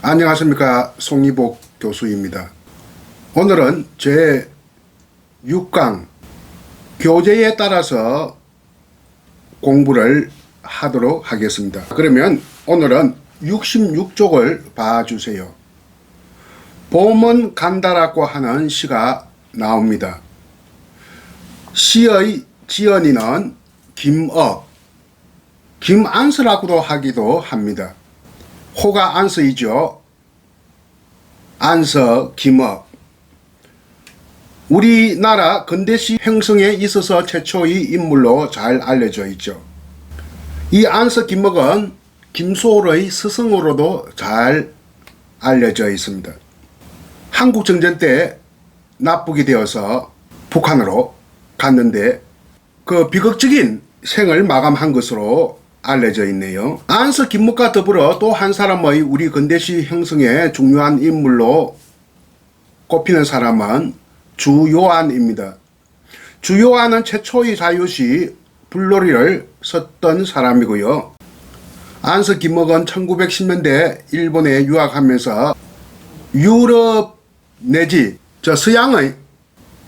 안녕하십니까, 송이복 교수입니다. 오늘은 제 6강 교재에 따라서 공부를 하도록 하겠습니다. 그러면 오늘은 66쪽을 봐주세요. 봄은 간다라고 하는 시가 나옵니다. 시의 지언이는 김업, 김안서라고도 하기도 합니다. 호가 안서이죠. 안서, 김업. 우리나라 근대시 형성에 있어서 최초의 인물로 잘 알려져 있죠. 이 안서 김업은 김소월의 스승으로도 잘 알려져 있습니다. 한국정전 때 납북이 되어서 북한으로 갔는데 그 비극적인 생을 마감한 것으로 알려져 있네요. 안서 김목과 더불어 또 한 사람의 우리 근대시 형성의 중요한 인물로 꼽히는 사람은 주요한입니다. 주요한은 최초의 자유시 불놀이를 썼던 사람이고요. 안서 김목은 1910년대 일본에 유학하면서 유럽 내지 서양의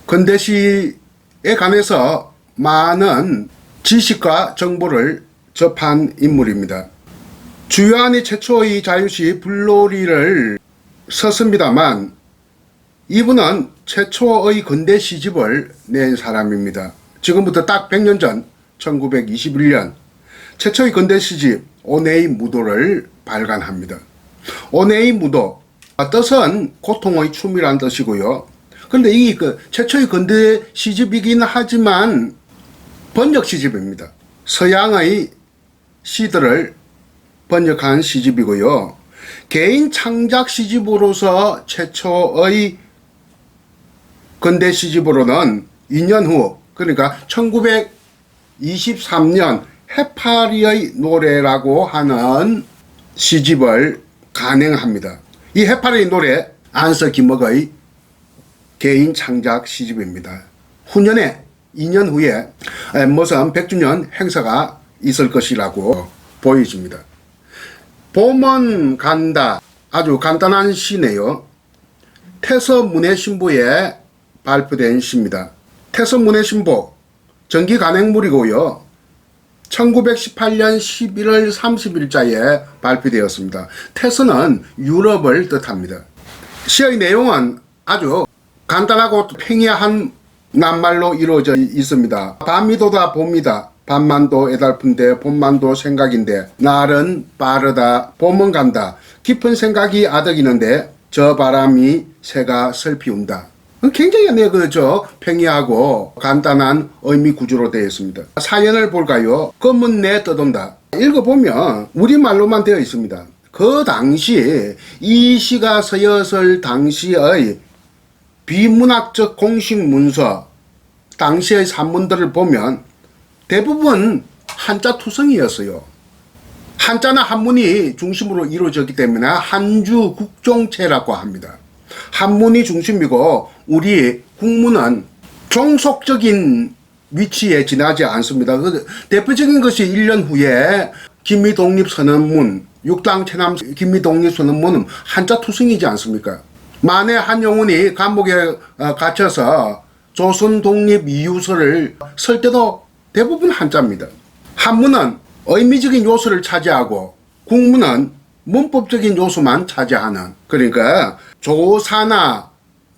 근대시에 관해서 많은 지식과 정보를 접한 인물입니다. 주요한이 최초의 자유시 불놀이를 썼습니다만 이분은 최초의 근대 시집을 낸 사람입니다. 지금부터 딱 100년 전 1921년 최초의 근대 시집 오네이 무도를 발간합니다. 오네이 무도 뜻은 고통의 춤이란 뜻이고요. 그런데 이 최초의 근대 시집이긴 하지만 번역 시집입니다. 서양의 시들을 번역한 시집이고요. 개인 창작 시집으로서 최초의 근대 시집으로는 2년 후, 그러니까 1923년 해파리의 노래라고 하는 시집을 간행합니다. 이 해파리의 노래 안서 김목의 개인 창작 시집입니다. 후년에 2년 후에 무슨 100주년 행사가 있을 것이라고 보여집니다. 봄은 간다. 아주 간단한 시네요. 태서문해신보에 발표된 시입니다. 태서문해신보 정기 간행물이고요. 1918년 11월 30일자에 발표되었습니다. 태서는 유럽을 뜻합니다. 시의 내용은 아주 간단하고 팽이한 낱말로 이루어져 있습니다. 밤이도다 봄이다. 밤만도 애달픈데 봄만도 생각인데 날은 빠르다 봄은 간다. 깊은 생각이 아득이는데 저 바람이 새가 슬피 운다. 굉장히 팽이하고 간단한 의미 구조로 되어 있습니다. 사연을 볼까요? 검은 내 떠돈다. 읽어보면 우리말로만 되어 있습니다. 그 당시 이 시가 쓰였을 당시의 비문학적 공식 문서, 당시의 산문들을 보면 대부분 한자 투성이었어요. 한자나 한문이 중심으로 이루어졌기 때문에 한주 국종체라고 합니다. 한문이 중심이고 우리 국문은 종속적인 위치에 지나지 않습니다. 대표적인 것이 1년 후에 김미독립선언문, 육당체남 김미독립선언문은 한자 투성이지 않습니까? 만해 한용운이 감옥에 갇혀서 조선 독립 이유서를 쓸 때도 대부분 한자입니다. 한문은 의미적인 요소를 차지하고 국문은 문법적인 요소만 차지하는, 그러니까 조사나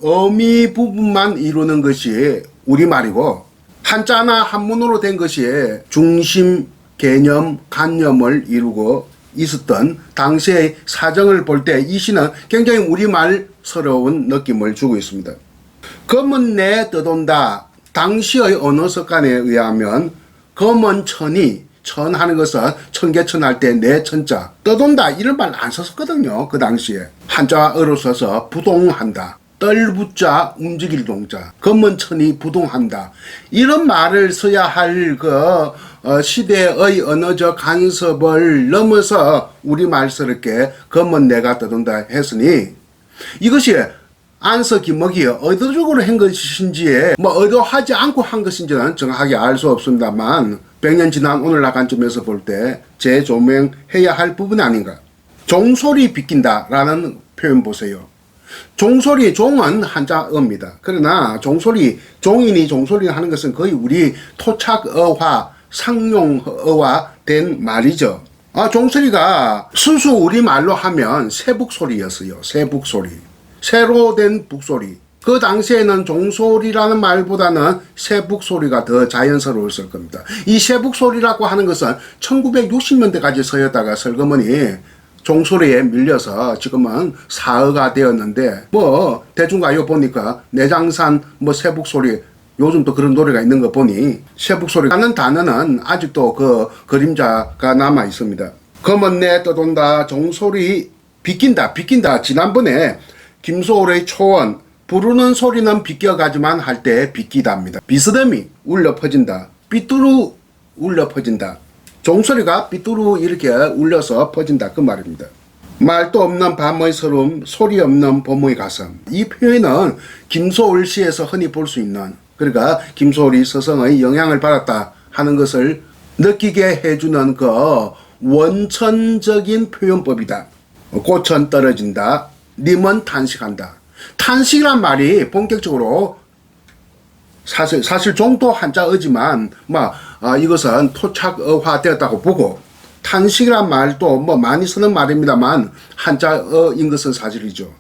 어미 부분만 이루는 것이 우리말이고 한자나 한문으로 된 것이 중심, 개념, 관념을 이루고 있었던 당시의 사정을 볼 때 이 시는 굉장히 우리말스러운 느낌을 주고 있습니다. 검은 내 떠돈다. 당시의 언어 습관에 의하면 검은 천이, 천하는 것은 천개천할 때 내 천자, 떠돈다 이런 말 안 썼거든요. 그 당시에 한자어로 써서 부동한다, 떨붙자 움직일 동자, 검은 천이 부동한다 이런 말을 써야 할 시대의 언어적 간섭을 넘어서 우리말스럽게 검은 내가 떠돈다 했으니 이것이 안서 김목이 의도적으로 한 것인지 의도하지 않고 한 것인지는 정확하게 알 수 없습니다만 100년 지난 오늘날 관점에서 볼 때 재조명해야 할 부분이 아닌가. 종소리 비낀다라는 표현 보세요. 종소리, 종은 한자어입니다. 그러나 종소리, 종인이 종소리를 하는 것은 거의 우리 토착어화, 상용어화 된 말이죠. 종소리가 순수 우리말로 하면 세북소리였어요. 세북소리. 새로 된 북소리. 그 당시에는 종소리라는 말보다는 세북소리가 더 자연스러웠을 겁니다. 이 세북소리라고 하는 것은 1960년대까지 서였다가 슬그머니 종소리에 밀려서 지금은 사어가 되었는데, 대중가요 보니까 내장산 세북소리, 요즘도 그런 노래가 있는 거 보니 세북소리라는 단어는 아직도 그 그림자가 남아 있습니다. 검은 내 떠돈다, 종소리 비낀다. 지난번에 김소월의 초원, 부르는 소리는 비껴가지만 할 때 비끼답니다. 비스듬히 울려 퍼진다. 삐뚤어 울려 퍼진다. 종소리가 삐뚤어 이렇게 울려서 퍼진다 그 말입니다. 말도 없는 밤의 서름, 소리 없는 봄의 가슴. 이 표현은 김소월 시에서 흔히 볼 수 있는, 그러니까 김소월이 서성의 영향을 받았다 하는 것을 느끼게 해주는 그 원천적인 표현법이다. 꽃은 떨어진다. 님은 탄식한다. 탄식이란 말이 본격적으로 사실 종도 한자어지만 이것은 토착어화 되었다고 보고, 탄식이란 말도 많이 쓰는 말입니다만 한자어인 것은 사실이죠.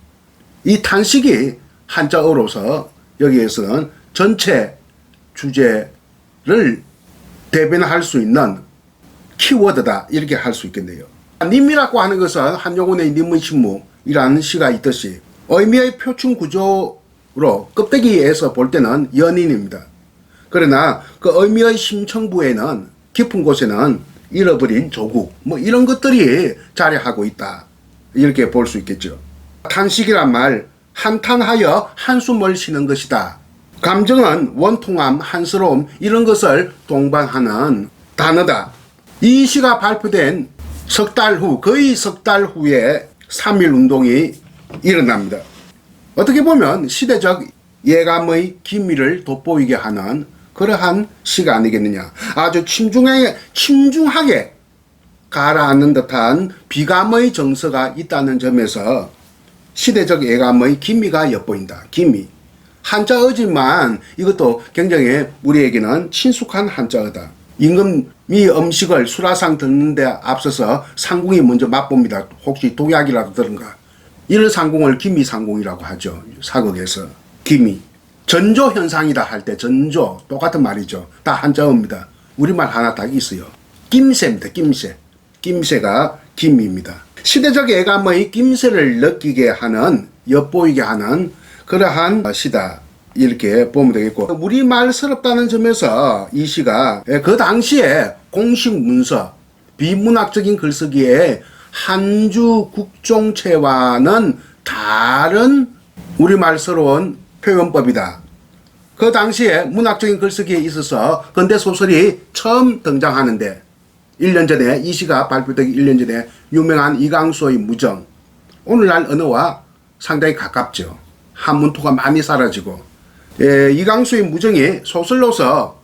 이 탄식이 한자어로서 여기에서는 전체 주제를 대변할 수 있는 키워드다 이렇게 할 수 있겠네요. 님이라고 하는 것은 한용운의 님의 신무이라는 시가 있듯이 의미의 표충 구조로 껍데기에서 볼 때는 연인입니다. 그러나 그 의미의 심층부에는, 깊은 곳에는 잃어버린 조국 이런 것들이 자리하고 있다 이렇게 볼 수 있겠죠. 탄식이란 말, 한탄하여 한숨을 쉬는 것이다. 감정은 원통함, 한스러움 이런 것을 동반하는 단어다. 이 시가 발표된 석 달 후, 거의 석 달 후에 3.1 운동이 일어납니다. 어떻게 보면 시대적 예감의 기미를 돋보이게 하는 그러한 시가 아니겠느냐. 아주 침중하게 가라앉는 듯한 비감의 정서가 있다는 점에서 시대적 예감의 기미가 엿보인다. 기미. 한자어지만 이것도 굉장히 우리에게는 친숙한 한자어다. 임금이 음식을 수라상 듣는데 앞서서 상궁이 먼저 맛봅니다. 혹시 독약이라도 들은가. 이런 상궁을 기미상궁이라고 하죠. 사극에서. 기미. 전조 현상이다 할 때 전조 똑같은 말이죠. 다 한자어입니다. 우리말 하나 딱 있어요. 김새입니다. 김새. 김새가 기미입니다. 시대적 예감의 김새를 느끼게 하는, 엿보이게 하는 그러한 시다 이렇게 보면 되겠고, 우리말스럽다는 점에서 이 시가 그 당시에 공식 문서, 비문학적인 글쓰기에 한주 국종체와는 다른 우리말스러운 표현법이다. 그 당시에 문학적인 글쓰기에 있어서 근대소설이 처음 등장하는데, 1년 전에 이 시가 발표되기 1년 전에 유명한 이강수의 무정, 오늘날 언어와 상당히 가깝죠. 한문토가 많이 사라지고, 이강수의 무정이 소설로서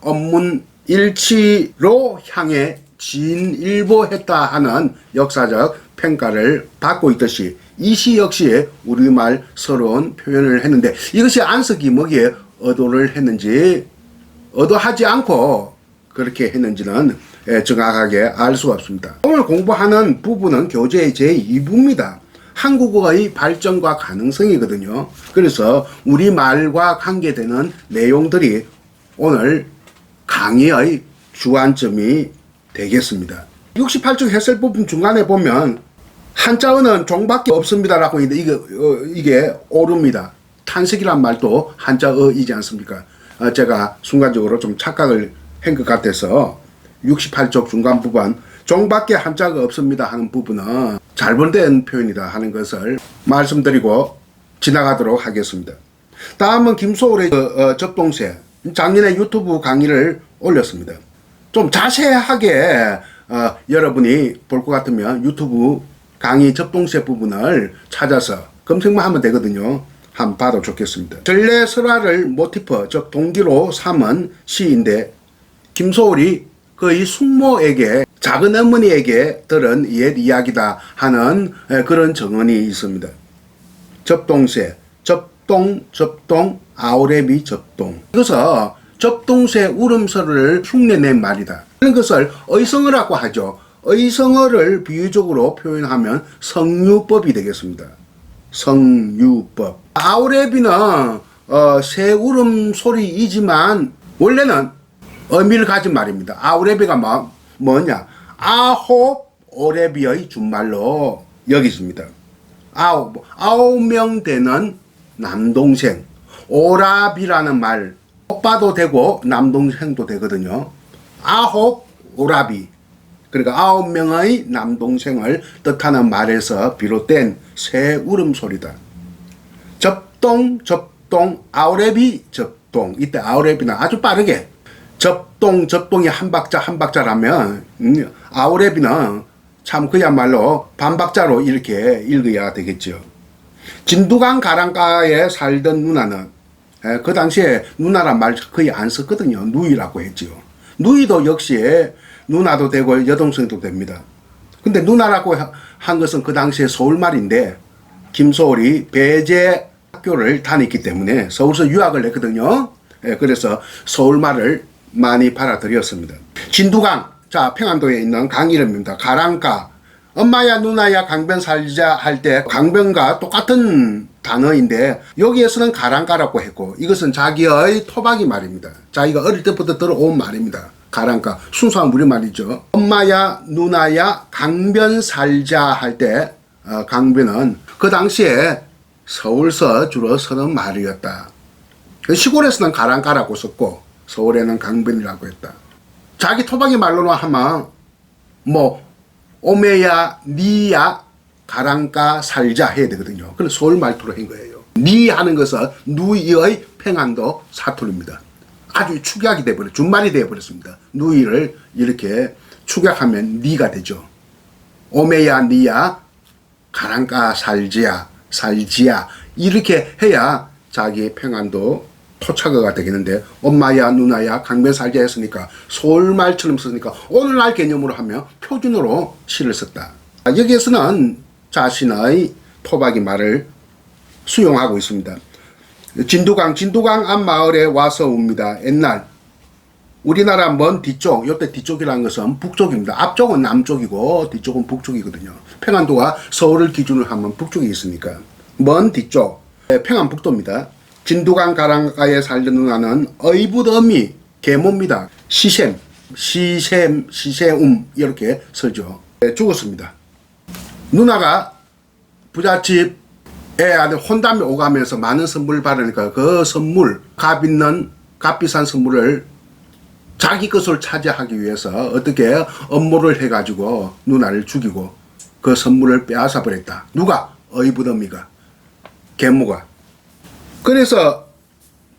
언문일치로 향해 진일보했다 하는 역사적 평가를 받고 있듯이 이 시 역시 우리말스러운 표현을 했는데, 이것이 안석이 뭐기에 의도를 했는지, 의도하지 않고 그렇게 했는지는 정확하게 알 수가 없습니다. 오늘 공부하는 부분은 교재의 제2부입니다. 한국어의 발전과 가능성이거든요. 그래서 우리말과 관계되는 내용들이 오늘 강의의 주안점이 되겠습니다. 68쪽 해설 부분 중간에 보면 한자어는 종밖에 없습니다라고 있는데 이게 옳습니다. 탄식이란 말도 한자어이지 않습니까? 제가 순간적으로 좀 착각을 한 것 같아서 68쪽 중간 부분 종밖에 한자가 없습니다 하는 부분은 잘못된 표현이다 하는 것을 말씀드리고 지나가도록 하겠습니다. 다음은 김소월의 접동세, 작년에 유튜브 강의를 올렸습니다. 좀 자세하게 여러분이 볼 것 같으면 유튜브 강의 접동세 부분을 찾아서 검색만 하면 되거든요. 한번 봐도 좋겠습니다. 전래설화를 모티프, 즉 동기로 삼은 시인데, 김소월이 그 이 숙모에게 작은 어머니에게 들은 옛 이야기다 하는 그런 정언이 있습니다. 접동새, 접동, 아우레비 접동. 이것은 접동새 울음소리를 흉내낸 말이다. 그런 것을 의성어라고 하죠. 의성어를 비유적으로 표현하면 성유법이 되겠습니다. 성유법. 아우레비는 새 울음소리이지만 원래는 의미를 가진 말입니다. 아우레비가 뭐냐? 아홉 오레비의 준말로 여기십니다. 아홉 명 되는 남동생. 오라비라는 말, 오빠도 되고 남동생도 되거든요. 아홉 오라비. 그러니까 9명의 남동생을 뜻하는 말에서 비롯된 새 울음소리다. 접동, 아우레비, 접동. 이때 아우레비는 아주 빠르게 접동이 한 박자라면 아우레비는 참 그야말로 반박자로 이렇게 읽어야 되겠죠. 진두강 가랑가에 살던 누나는 그 당시에 누나란 말 거의 안 썼거든요. 누이라고 했죠. 누이도 역시 누나도 되고 여동생도 됩니다. 근데 누나라고 한 것은 그 당시에 서울말인데 김소월이 배제 학교를 다녔기 때문에 서울서 유학을 했거든요. 그래서 서울말을 많이 받아들였습니다. 진두강, 자 평안도에 있는 강 이름입니다. 가랑가. 엄마야 누나야 강변 살자 할 때 강변과 똑같은 단어인데 여기에서는 가랑가라고 했고 이것은 자기의 토박이 말입니다. 자기가 어릴 때부터 들어온 말입니다. 가랑가, 순수한 우리말이죠. 엄마야 누나야 강변 살자 할 때 강변은 그 당시에 서울서 주로 쓰는 말이었다. 시골에서는 가랑가라고 썼고 서울에는 강변이라고 했다. 자기 토박이 말로는 하면 오메야 니야 가랑가 살자 해야 되거든요. 그래서 서울 말투로 한 거예요. 니 하는 것은 누이의 평안도 사투리입니다. 아주 축약이 돼버려 준말이 돼버렸습니다. 누이를 이렇게 축약하면 니가 되죠. 오메야 니야 가랑가 살지야 이렇게 해야 자기 평안도 토착어가 되겠는데 엄마야 누나야 강변 살자 했으니까 서울말처럼 썼으니까 오늘날 개념으로 하면 표준어로 시를 썼다. 여기에서는 자신의 토박이 말을 수용하고 있습니다. 진두강 앞마을에 와서 옵니다. 옛날 우리나라 먼 뒤쪽, 옆에 뒤쪽이라는 것은 북쪽입니다. 앞쪽은 남쪽이고 뒤쪽은 북쪽이거든요. 평안도가 서울을 기준으로 하면 북쪽에 있으니까 먼 뒤쪽 평안북도입니다. 진두강 가랑가에 살던 누나는 의붓어미 계모입니다. 시샘 이렇게 쓰죠. 죽었습니다. 누나가 부잣집에 아들 혼담에 오가면서 많은 선물을 받으니까 그 선물, 값비싼 선물을 자기 것을 차지하기 위해서 어떻게 업무를 해가지고 누나를 죽이고 그 선물을 빼앗아 버렸다. 누가? 의붓어미가, 계모가. 그래서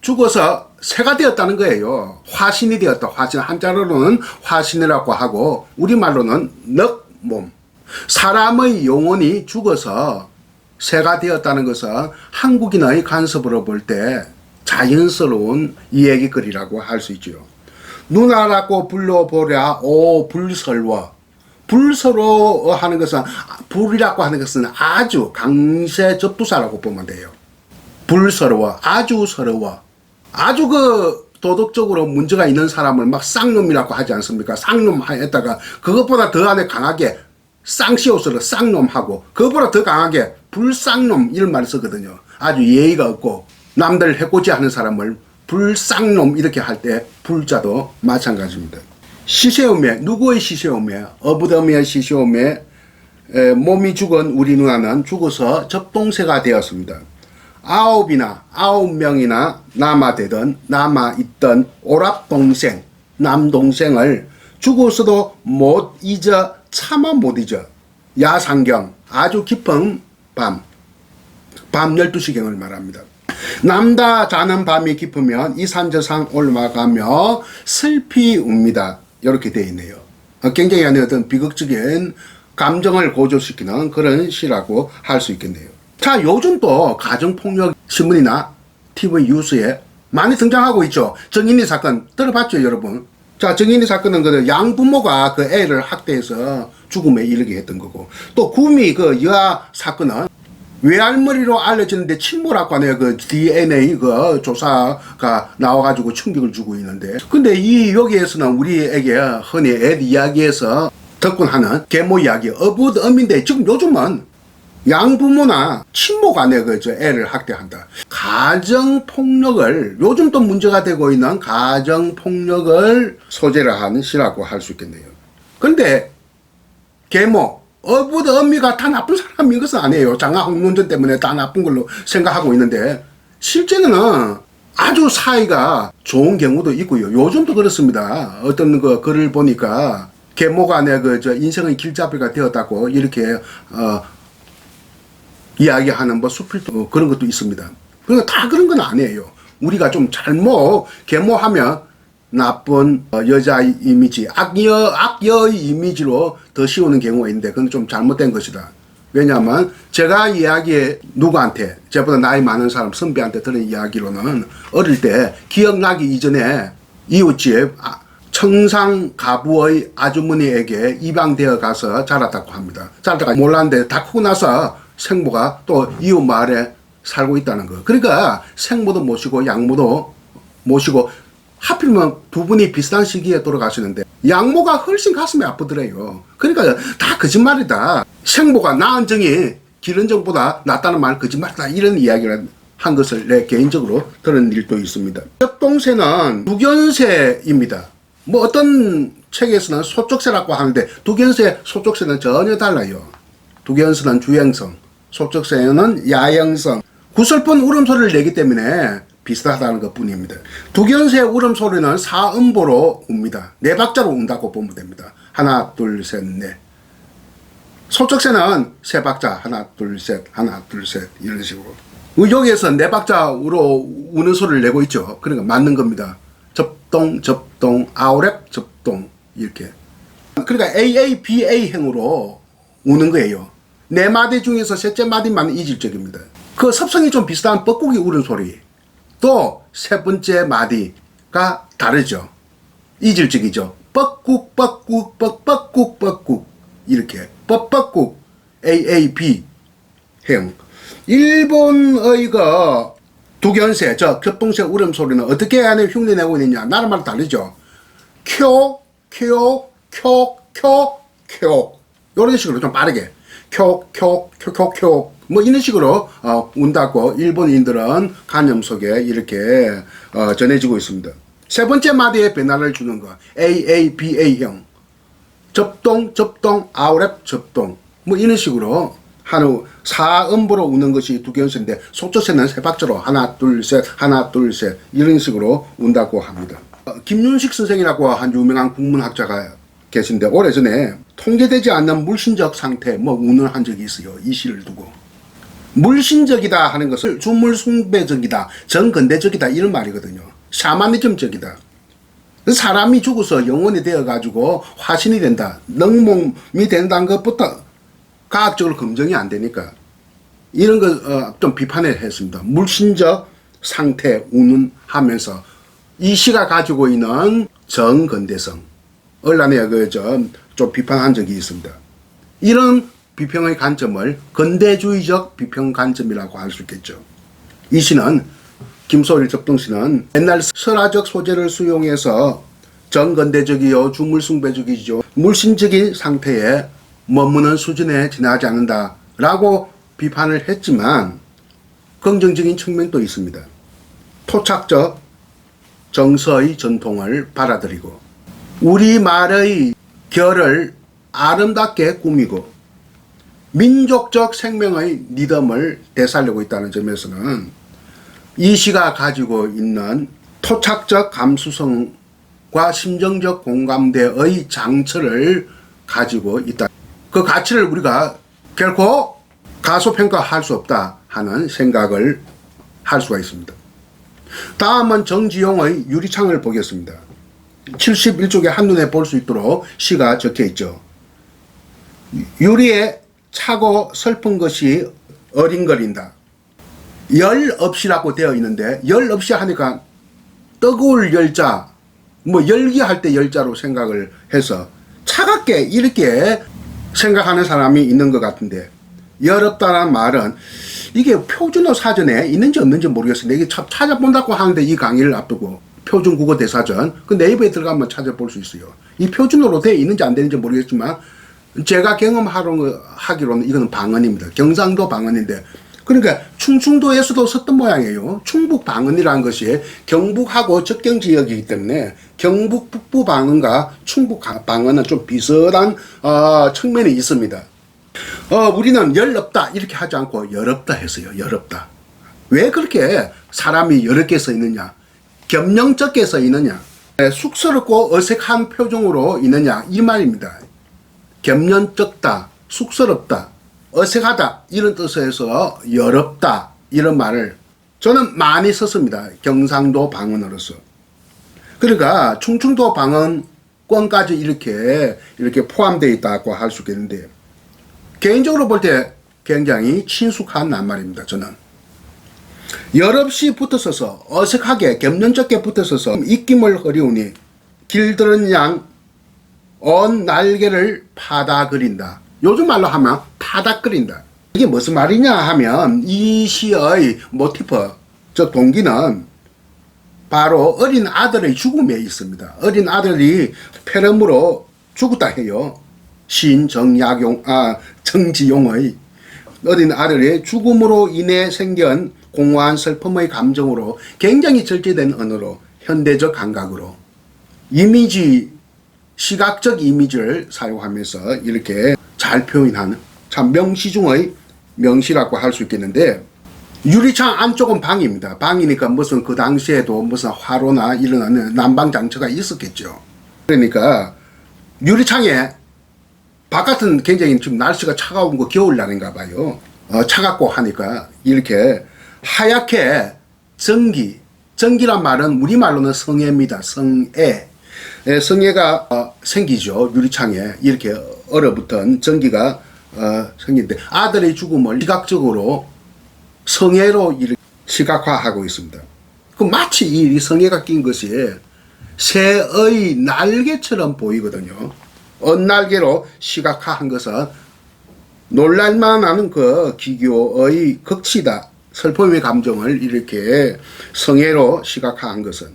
죽어서 새가 되었다는 거예요. 화신이 되었다. 화신, 한자로는 화신이라고 하고 우리말로는 넉몸. 사람의 영혼이 죽어서 새가 되었다는 것은 한국인의 간섭으로 볼 때 자연스러운 이야기거리라고 할 수 있죠. 누나라고 불러보랴 오 불설워. 불서러워하는 것은 불이라고 하는 것은 아주 강세 접두사라고 보면 돼요. 불서러워, 아주 서러워. 아주 그 도덕적으로 문제가 있는 사람을 막 쌍놈이라고 하지 않습니까? 쌍놈 했다가 그것보다 더 안에 강하게 쌍시옷으로 쌍놈하고 그것보다 더 강하게 불쌍놈 이런 말을 쓰거든요. 아주 예의가 없고 남들 해코지 하는 사람을 불쌍놈 이렇게 할 때 불자도 마찬가지입니다. 시세움에, 누구의 시세움에? 어부더미의 시세움에 몸이 죽은 우리 누나는 죽어서 접동새가 되었습니다. 9명이나 남아있던 오랍동생, 남동생을 죽어서도 못 잊어, 차마 못 잊어. 야상경, 아주 깊은 밤 12시경을 말합니다. 남다 자는 밤이 깊으면 이산저산 올라가며 슬피 웁니다. 이렇게 되어 있네요. 굉장히 어떤 비극적인 감정을 고조시키는 그런 시라고 할 수 있겠네요. 자, 요즘 또 가정폭력 신문이나 TV 뉴스에 많이 등장하고 있죠. 정인이 사건 들어봤죠, 여러분? 자, 정인이 사건은 그 양부모가 그 애를 학대해서 죽음에 이르게 했던 거고, 또 구미 그 여아 사건은 외할머니로 알려지는데 친모라고 하네요. 그 DNA 그 조사가 나와가지고 충격을 주고 있는데, 근데 이 여기에서는 우리에게 흔히 애 이야기에서 듣곤 하는 계모 이야기, 어부드엄인데, 지금 요즘은 양부모나 친모 간에 저 애를 학대한다. 가정폭력을, 요즘 또 문제가 되고 있는 가정폭력을 소재로 하는 시라고 할 수 있겠네요. 근데 계모, 어부드엄미가 다 나쁜 사람인 것은 아니에요. 장하 홍문전 때문에 다 나쁜 걸로 생각하고 있는데, 실제는 아주 사이가 좋은 경우도 있고요. 요즘도 그렇습니다. 어떤 그 글을 보니까 계모 간에 저 인생의 길잡이가 되었다고 이렇게 이야기하는 뭐 수필도 그런 것도 있습니다. 그러니까 다 그런 건 아니에요. 우리가 좀 잘못 계모하면 나쁜 여자 이미지, 악여의 이미지로 더 씌우는 경우가 있는데, 그건 좀 잘못된 것이다. 왜냐하면 제가 이야기에 누구한테, 저보다 나이 많은 사람 선배한테 들은 이야기로는 어릴 때 기억나기 이전에 이웃집 청상 가부의 아주머니에게 입양되어 가서 자랐다고 합니다. 자랐다가 몰랐는데 다 크고 나서 생모가 또 이웃 마을에 살고 있다는 거. 그러니까 생모도 모시고 양모도 모시고, 하필이면 두 분이 비슷한 시기에 돌아가시는데 양모가 훨씬 가슴이 아프더래요. 그러니까 다 거짓말이다. 생모가 낳은 정이 기른 정보다 낫다는 말 거짓말이다. 이런 이야기를 한 것을 내 개인적으로 들은 일도 있습니다. 엽동새는 두견새입니다. 뭐 어떤 책에서는 소쪽새라고 하는데, 두견새, 소쪽새는 전혀 달라요. 두견새는 주행성, 소쪽새는 야행성. 구슬픈 울음소리를 내기 때문에 비슷하다는 것 뿐입니다. 두견새 울음소리는 4음보로 웁니다. 4박자로 운다고 보면 됩니다. 하나, 둘, 셋, 넷. 소쪽새는 3박자, 하나, 둘, 셋, 하나, 둘, 셋, 이런 식으로. 여기에서 4박자로 우는 소리를 내고 있죠. 그러니까 맞는 겁니다. 접동, 접동, 아우랩, 접동, 이렇게. 그러니까 AABA 행으로 우는 거예요. 4마디 중에서 셋째 마디만 이질적입니다. 그 섭성이 좀 비슷한 뻐꾸기 울은 소리. 또 세 번째 마디가 다르죠. 이질적이죠. 뻐꾹, 뻐꾹, 뻐꾹, 뻐꾹. 이렇게. 뻐꾹, AAB 행. 일본의 그 두견새, 겹동새 울음소리는 어떻게 안에 흉내내고 있느냐. 나라마다 다르죠. 쿄, 쿄, 쿄, 쿄, 쿄. 이런 식으로 좀 빠르게. 쿄, 쿄, 쿄, 쿄, 쿄. 뭐 이런 식으로 운다고 일본인들은 관념 속에 이렇게 전해지고 있습니다. 세 번째 마디에 변화를 주는 거. AABA형. 접동, 접동, 아우랩, 접동. 뭐 이런 식으로 하는 4음보로 우는 것이 두견새인데, 소쪽새는 3박자로 하나, 둘, 셋, 하나, 둘, 셋 이런 식으로 운다고 합니다. 김윤식 선생이라고 한 유명한 국문학자가 계신데, 오래전에 통제되지 않는 물신적 상태 뭐 운을 한 적이 있어요. 이 시를 두고. 물신적이다 하는 것을 주물숭배적이다, 정근대적이다 이런 말이거든요. 샤머니즘적이다. 사람이 죽어서 영혼이 되어가지고 화신이 된다, 능몸이 된다는 것부터 과학적으로 검증이 안 되니까 이런 거 좀 비판을 했습니다. 물신적 상태 운운 하면서 이 시가 가지고 있는 정근대성 얼라네 좀 비판한 적이 있습니다. 이런 비평의 관점을 근대주의적 비평 관점이라고 할 수 있겠죠. 이 시는, 김소일 접동시는 옛날 설화적 소재를 수용해서 정근대적이요 주물숭배적이죠, 물신적인 상태에 머무는 수준에 지나지 않는다 라고 비판을 했지만 긍정적인 측면도 있습니다. 토착적 정서의 전통을 받아들이고 우리말의 결을 아름답게 꾸미고 민족적 생명의 리듬을 되살리고 있다는 점에서는 이 시가 가지고 있는 토착적 감수성과 심정적 공감대의 장처를 가지고 있다. 그 가치를 우리가 결코 가소평가할 수 없다 하는 생각을 할 수가 있습니다. 다음은 정지용의 유리창을 보겠습니다. 71쪽에 한눈에 볼 수 있도록 시가 적혀 있죠. 유리에 차고 슬픈 것이 어린거린다. 열 없이라고 되어 있는데, 열 없이 하니까 뜨거울 열자는 뭐 열기할 때 열자로 생각을 해서 차갑게 이렇게 생각하는 사람이 있는 것 같은데, 여럽다는 말은 이게 표준어 사전에 있는지 없는지 모르겠어요. 이게 찾아본다고 하는데 이 강의를 앞두고 표준 국어 대사전 그 네이버에 들어가면 찾아볼 수 있어요. 이 표준어로 되어 있는지 안 되는지 모르겠지만 제가 경험하기로는 이거는 방언입니다. 경상도 방언인데, 그러니까 충청도에서도 썼던 모양이에요. 충북 방언이라는 것이 경북하고 접경 지역이기 때문에 경북 북부 방언과 충북 방언은 좀 비슷한 측면이 있습니다. 우리는 열없다 이렇게 하지 않고 열없다 했어요. 열없다. 왜 그렇게 사람이 여러 개 써 있느냐, 겸용적게 써 있느냐, 쑥스럽고 어색한 표정으로 있느냐 이 말입니다. 겸연쩍다, 쑥스럽다, 어색하다 이런 뜻에서 열없다 이런 말을 저는 많이 썼습니다. 경상도 방언으로서. 그러니까 충청도 방언권까지 이렇게 포함되어 있다고 할 수 있겠는데, 개인적으로 볼 때 굉장히 친숙한 낱말입니다. 저는 열없이 붙어서서 어색하게 겸연쩍게 붙어서서 입김을 흐리우니 길들은 양 언 날개를 파다그린다. 요즘 말로 하면 파닥거린다. 이게 무슨 말이냐 하면 이 시의 모티프, 저 동기는 바로 어린 아들의 죽음에 있습니다. 어린 아들이 폐렴으로 죽었다 해요. 시인 정지용의 어린 아들의 죽음으로 인해 생긴 공허한 슬픔의 감정으로 굉장히 절제된 언어로 현대적 감각으로 시각적 이미지를 사용하면서 이렇게 잘 표현하는 참 명시 중의 명시라고 할 수 있겠는데, 유리창 안쪽은 방입니다. 방이니까 무슨 그 당시에도 무슨 화로나 이런 난방장치가 있었겠죠. 그러니까 유리창에 바깥은 굉장히 지금 날씨가 차가운 거 겨울날인가 봐요. 차갑고 하니까 이렇게 하얗게 전기란 말은 우리말로는 성애입니다. 성애가 생기죠. 유리창에 이렇게 얼어붙은 전기가 생기는데, 아들의 죽음을 시각적으로 성애로 이렇게 시각화하고 있습니다. 그 마치 이 성애가 낀 것이 새의 날개처럼 보이거든요. 언날개로 시각화한 것은 놀랄만한 그 기교의 극치다. 슬픔의 감정을 이렇게 성애로 시각화한 것은,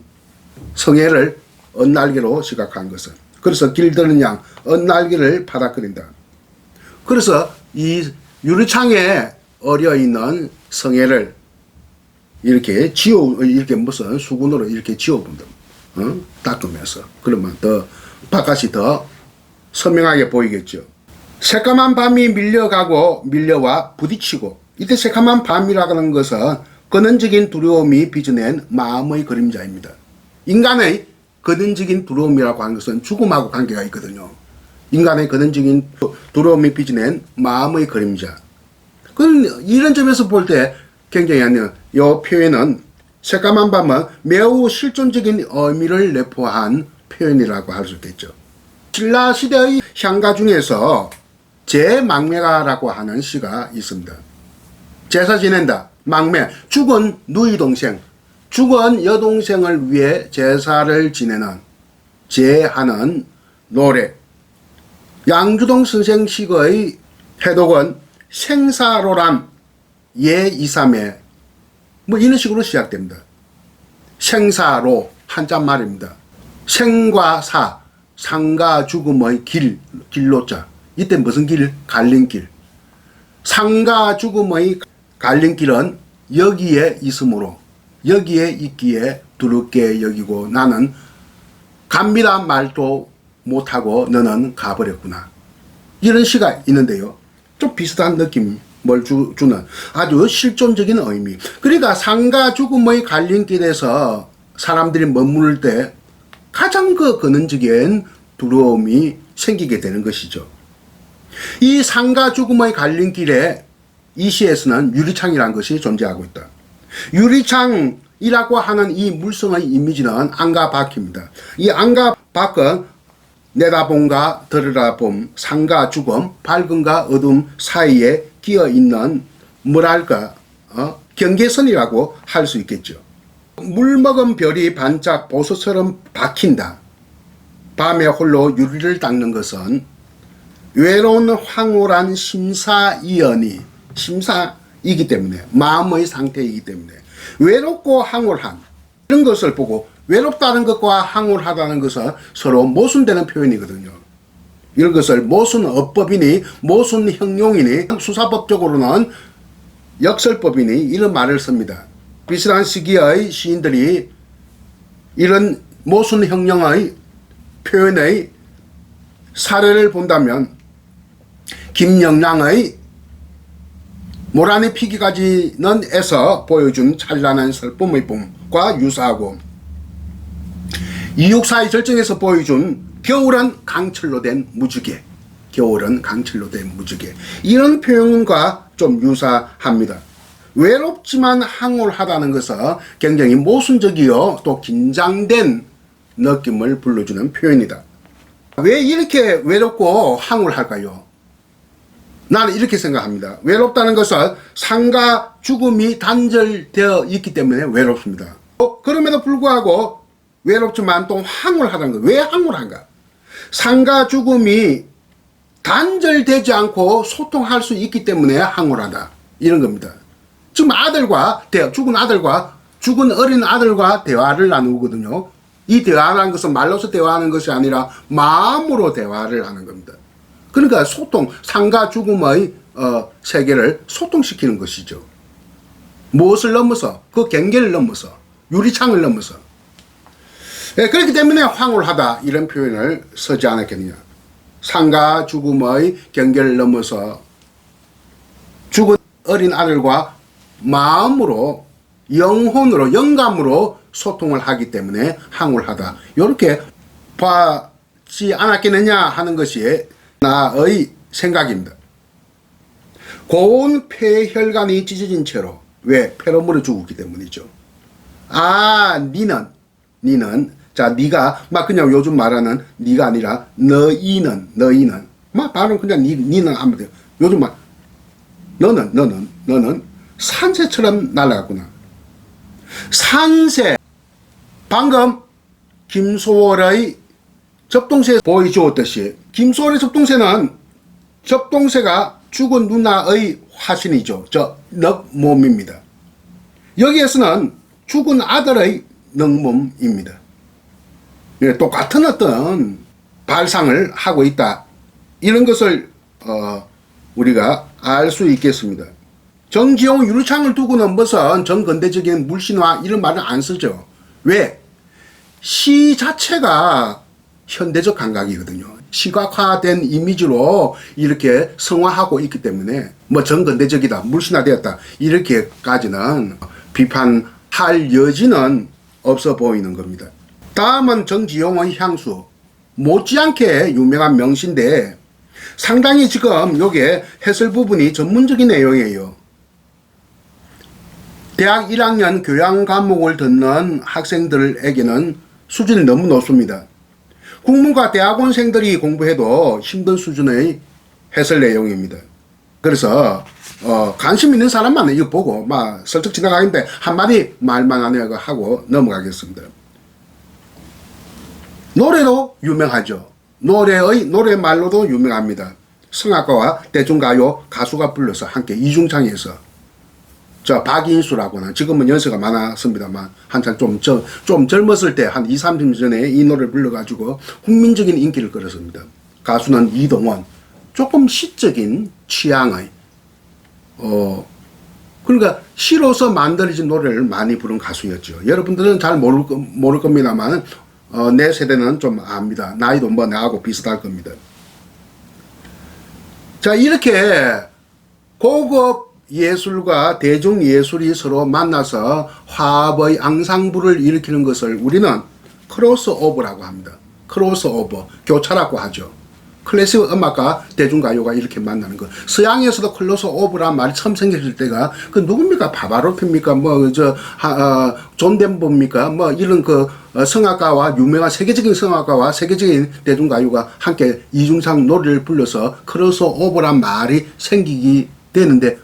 성애를 언날개로 시각한 것은, 그래서 길드는 양 언날개를 파닥거린다. 그래서 이 유리창에 어려 있는 성애를 이렇게 이렇게 무슨 수군으로 이렇게 지워본다. 닦으면서. 그러면 더 바깥이 더 선명하게 보이겠죠. 새까만 밤이 밀려와 부딪히고, 이때 새까만 밤이라고 하는 것은 근원적인 두려움이 빚어낸 마음의 그림자입니다. 인간의 근원적인 두려움이라고 하는 것은 죽음하고 관계가 있거든요. 인간의 근원적인 두려움이 빚어낸 마음의 그림자. 이런 점에서 볼 때 굉장히 이 표현은 새까만 밤은 매우 실존적인 의미를 내포한 표현이라고 할 수 있겠죠. 신라 시대의 향가 중에서 제망매가라고 하는 시가 있습니다. 제사 지낸다. 망매, 죽은 누이 동생, 죽은 여동생을 위해 제사를 지내는 제하는 노래. 양주동 선생 시의 해독은 생사로란 예이삼에 뭐 이런 식으로 시작됩니다. 생사로 한자말입니다. 생과 사, 상과 죽음의 길로자. 이때 무슨 길? 갈림길. 상과 죽음의 갈림길은 여기에 있으므로, 여기에 있기에 두렵게 여기고 나는 갑니다 말도 못하고 너는 가버렸구나. 이런 시가 있는데요. 좀 비슷한 느낌을 주는 아주 실존적인 의미. 그러니까 상과 죽음의 갈림길에서 사람들이 머무를 때 가장 근원적인 두려움이 생기게 되는 것이죠. 이 상과 죽음의 갈림길에 이 시에서는 유리창이라는 것이 존재하고 있다. 유리창이라고 하는 이 물성의 이미지는 안과 밖입니다. 이 안과 밖은 내다봄과 들여다봄, 상과 죽음, 밝음과 어둠 사이에 끼어있는 뭐랄까 경계선이라고 할 수 있겠죠. 물먹은 별이 반짝 보석처럼 박힌다. 밤에 홀로 유리를 닦는 것은 외로운 황홀한 심사이기 때문에, 마음의 상태이기 때문에 외롭고 황홀한 이런 것을 보고, 외롭다는 것과 황홀하다는 것은 서로 모순되는 표현이거든요. 이런 것을 모순어법이니 모순형용이니 수사법적으로는 역설법이니 이런 말을 씁니다. 비슷한 시기의 시인들이 이런 모순형용의 표현의 사례를 본다면 김영랑의 모란의 피기까지는 에서 보여준 찬란한 설품의 봄과 유사하고, 이육사의 절정에서 보여준 겨울은 강철로 된 무지개, 이런 표현과 좀 유사합니다. 외롭지만 황홀하다는 것은 굉장히 모순적이요 또 긴장된 느낌을 불러주는 표현이다. 왜 이렇게 외롭고 황홀할까요? 나는 이렇게 생각합니다. 외롭다는 것은 삶과 죽음이 단절되어 있기 때문에 외롭습니다. 그럼에도 불구하고 외롭지만 또 황홀하다는 것. 왜 황홀한가? 삶과 죽음이 단절되지 않고 소통할 수 있기 때문에 황홀하다, 이런 겁니다. 지금 죽은 어린 아들과 대화를 나누거든요. 이 대화라는 것은 말로서 대화하는 것이 아니라 마음으로 대화를 하는 겁니다. 그러니까 삶과 죽음의 세계를 소통시키는 것이죠. 무엇을 넘어서, 그 경계를 넘어서, 유리창을 넘어서. 그렇기 때문에 황홀하다, 이런 표현을 쓰지 않았겠느냐. 삶과 죽음의 경계를 넘어서 죽은 어린 아들과 마음으로, 영혼으로, 영감으로 소통을 하기 때문에 황홀하다, 이렇게 봐지 않았겠느냐 하는 것이 나의 생각입니다. 고운 폐혈관이 찢어진 채로, 왜? 폐로 물어 죽었기 때문이죠. 니는 자, 니가 막 그냥 요즘 말하는 니가 아니라 너희는 막 발음 그냥 니는 하면 돼요. 요즘 말 너는 산새처럼 날아갔구나. 산새, 방금 김소월의 접동새 보여주었듯이, 김소월의 접동새가 죽은 누나의 화신이죠. 저 넉몸입니다. 여기에서는 죽은 아들의 넉몸입니다. 똑같은 어떤 발상을 하고 있다, 이런 것을 우리가 알 수 있겠습니다. 정지용 유리창을 두고는 무슨 정근대적인 물신화 이런 말은 안 쓰죠. 왜? 시 자체가 현대적 감각이거든요. 시각화된 이미지로 이렇게 성화하고 있기 때문에 뭐 정근대적이다, 물신화되었다, 이렇게까지는 비판할 여지는 없어 보이는 겁니다. 다음은 정지용의 향수, 못지않게 유명한 명시인데 상당히 지금 요게 해설 부분이 전문적인 내용이에요. 대학 1학년 교양 과목을 듣는 학생들에게는 수준이 너무 높습니다. 국문과 대학원생들이 공부해도 힘든 수준의 해설 내용입니다. 그래서 관심 있는 사람만 이거 보고 막 슬쩍 지나가는데 한마디 말만 하고 넘어가겠습니다. 노래도 유명하죠. 노래말로도 유명합니다. 성악가와 대중가요 가수가 불러서 함께 이중창에서, 박인수라고는 지금은 연세가 많았습니다만 한참 좀 젊었을 때 한 20-30년 전에 이 노래를 불러가지고 국민적인 인기를 끌었습니다. 가수는 이동원, 조금 시적인 취향의 그러니까 시로서 만들어진 노래를 많이 부른 가수였죠. 여러분들은 잘 모를 겁니다만 내 세대는 좀 압니다. 나이도 뭐 나하고 비슷할 겁니다. 자, 이렇게 고급 예술과 대중 예술이 서로 만나서 화합의 앙상블을 일으키는 것을 우리는 크로스오버라고 합니다. 크로스오버, 교차라고 하죠. 클래식 음악과 대중가요가 이렇게 만나는 것. 서양에서도 크로스오버란 말이 처음 생겼을 때가 그 누굽니까? 바바로프입니까? 존 덴버입니까? 이런 성악가와 유명한 세계적인 성악가와 세계적인 대중가요가 함께 이중창 노래를 불러서 크로스오버란 말이 생기게 되는데,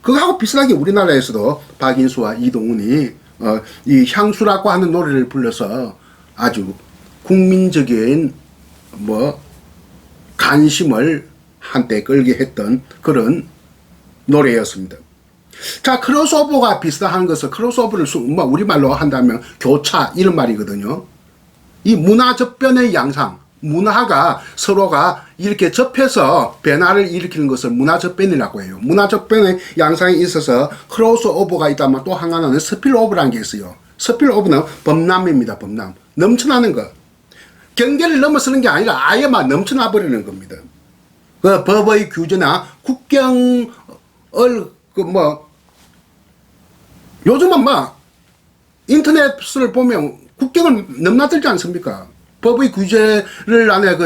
그거하고 비슷하게 우리나라에서도 박인수와 이동훈이 이 향수라고 하는 노래를 불러서 아주 국민적인 뭐 관심을 한때 끌게 했던 그런 노래였습니다. 자, 크로스오버가 비슷한 것은 크로스오버를 뭐 우리말로 한다면 교차 이런 말이거든요. 이 문화 접변의 양상, 문화가 서로가 이렇게 접해서 변화를 일으키는 것을 문화 접변이라고 해요. 문화 접변의 양상에 있어서 크로스오버가 있다면 또 하나는 스필오버라는 게 있어요. 스필오버는 범람입니다. 범람. 넘쳐나는 것. 경계를 넘어서는 게 아니라 아예 막 넘쳐나 버리는 겁니다. 그 법의 규제나 국경을 요즘은 막 인터넷을 보면 국경을 넘나들지 않습니까? 법의 규제를 안에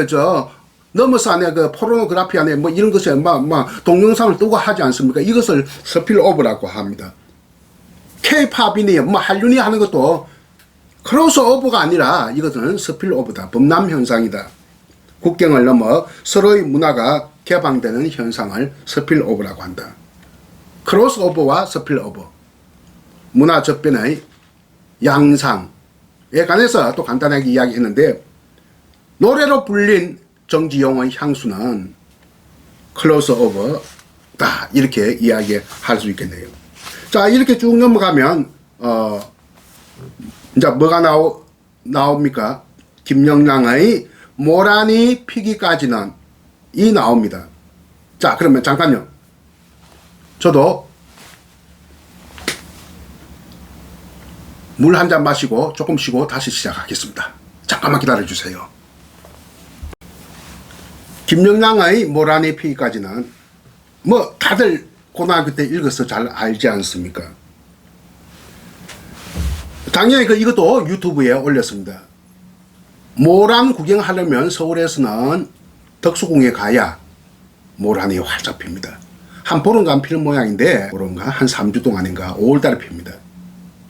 넘어서 안에 포르노그래피 안에 뭐 이런 것에 막 동영상을 뜨고 하지 않습니까? 이것을 스필오버라고 합니다. K-팝이니 뭐 한류니 하는 것도 크로스오버가 아니라 이것은 스필오버다. 범람 현상이다. 국경을 넘어 서로의 문화가 개방되는 현상을 스필오버라고 한다. 크로스오버와 스필오버. 문화 접변의 양상에 관해서 또 간단하게 이야기했는데, 노래로 불린 정지용의 향수는 클로스오버다 이렇게 이야기할 수 있겠네요. 자, 이렇게 쭉 넘어가면 이제 뭐가 나옵니까? 김영란의 모란이 피기까지는 이 나옵니다. 자, 그러면 잠깐요. 저도 물 한 잔 마시고 조금 쉬고 다시 시작하겠습니다. 잠깐만 기다려 주세요. 김영란의 모란이 피기까지는 뭐 다들 고등학교 때 읽어서 잘 알지 않습니까? 당연히 이것도 유튜브에 올렸습니다. 모란 구경하려면 서울에서는 덕수궁에 가야 모란이 활짝 핍니다. 한 보름간 피는 모양인데, 보름간 한 3주 동안인가 5월달에 핍니다.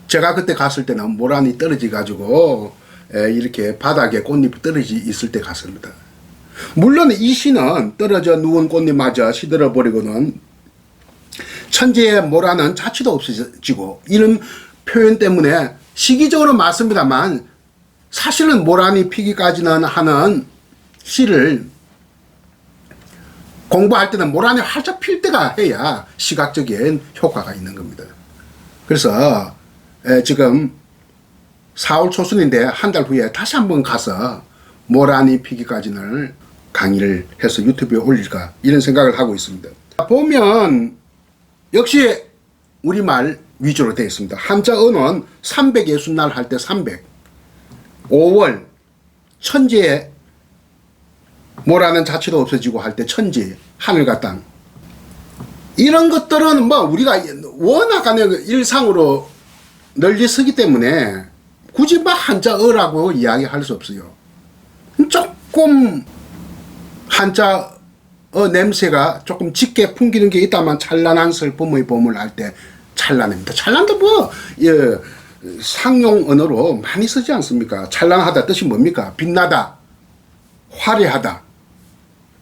제가 그때 갔을 때는 모란이 떨어져 가지고 이렇게 바닥에 꽃잎이 떨어져 있을 때 갔습니다. 물론 이 시는 떨어져 누운 꽃잎마저 시들어 버리고는 천지의 모란은 자취도 없어지고, 이런 표현 때문에 시기적으로 맞습니다만 사실은 모란이 피기까지는 하는 시를 공부할 때는 모란이 활짝 필 때가 해야 시각적인 효과가 있는 겁니다. 그래서 지금 4월 초순인데 한 달 후에 다시 한번 가서 모란이 피기까지는 강의를 해서 유튜브에 올릴까 이런 생각을 하고 있습니다. 보면 역시 우리말 위주로 되어 있습니다. 한자 언어는 360날 할 때 300, 5월 천지에 모라는 자체도 없어지고 할 때 천지, 하늘과 땅, 이런 것들은 뭐 우리가 워낙 일상으로 널리 쓰기 때문에 굳이 뭐 한자어라고 이야기할 수 없어요. 조금 한자어 냄새가 조금 짙게 풍기는 게 있다만 찬란한 슬픔의 봄을 할 때 찬란합니다. 찬란도 뭐 상용 언어로 많이 쓰지 않습니까? 찬란하다 뜻이 뭡니까? 빛나다, 화려하다,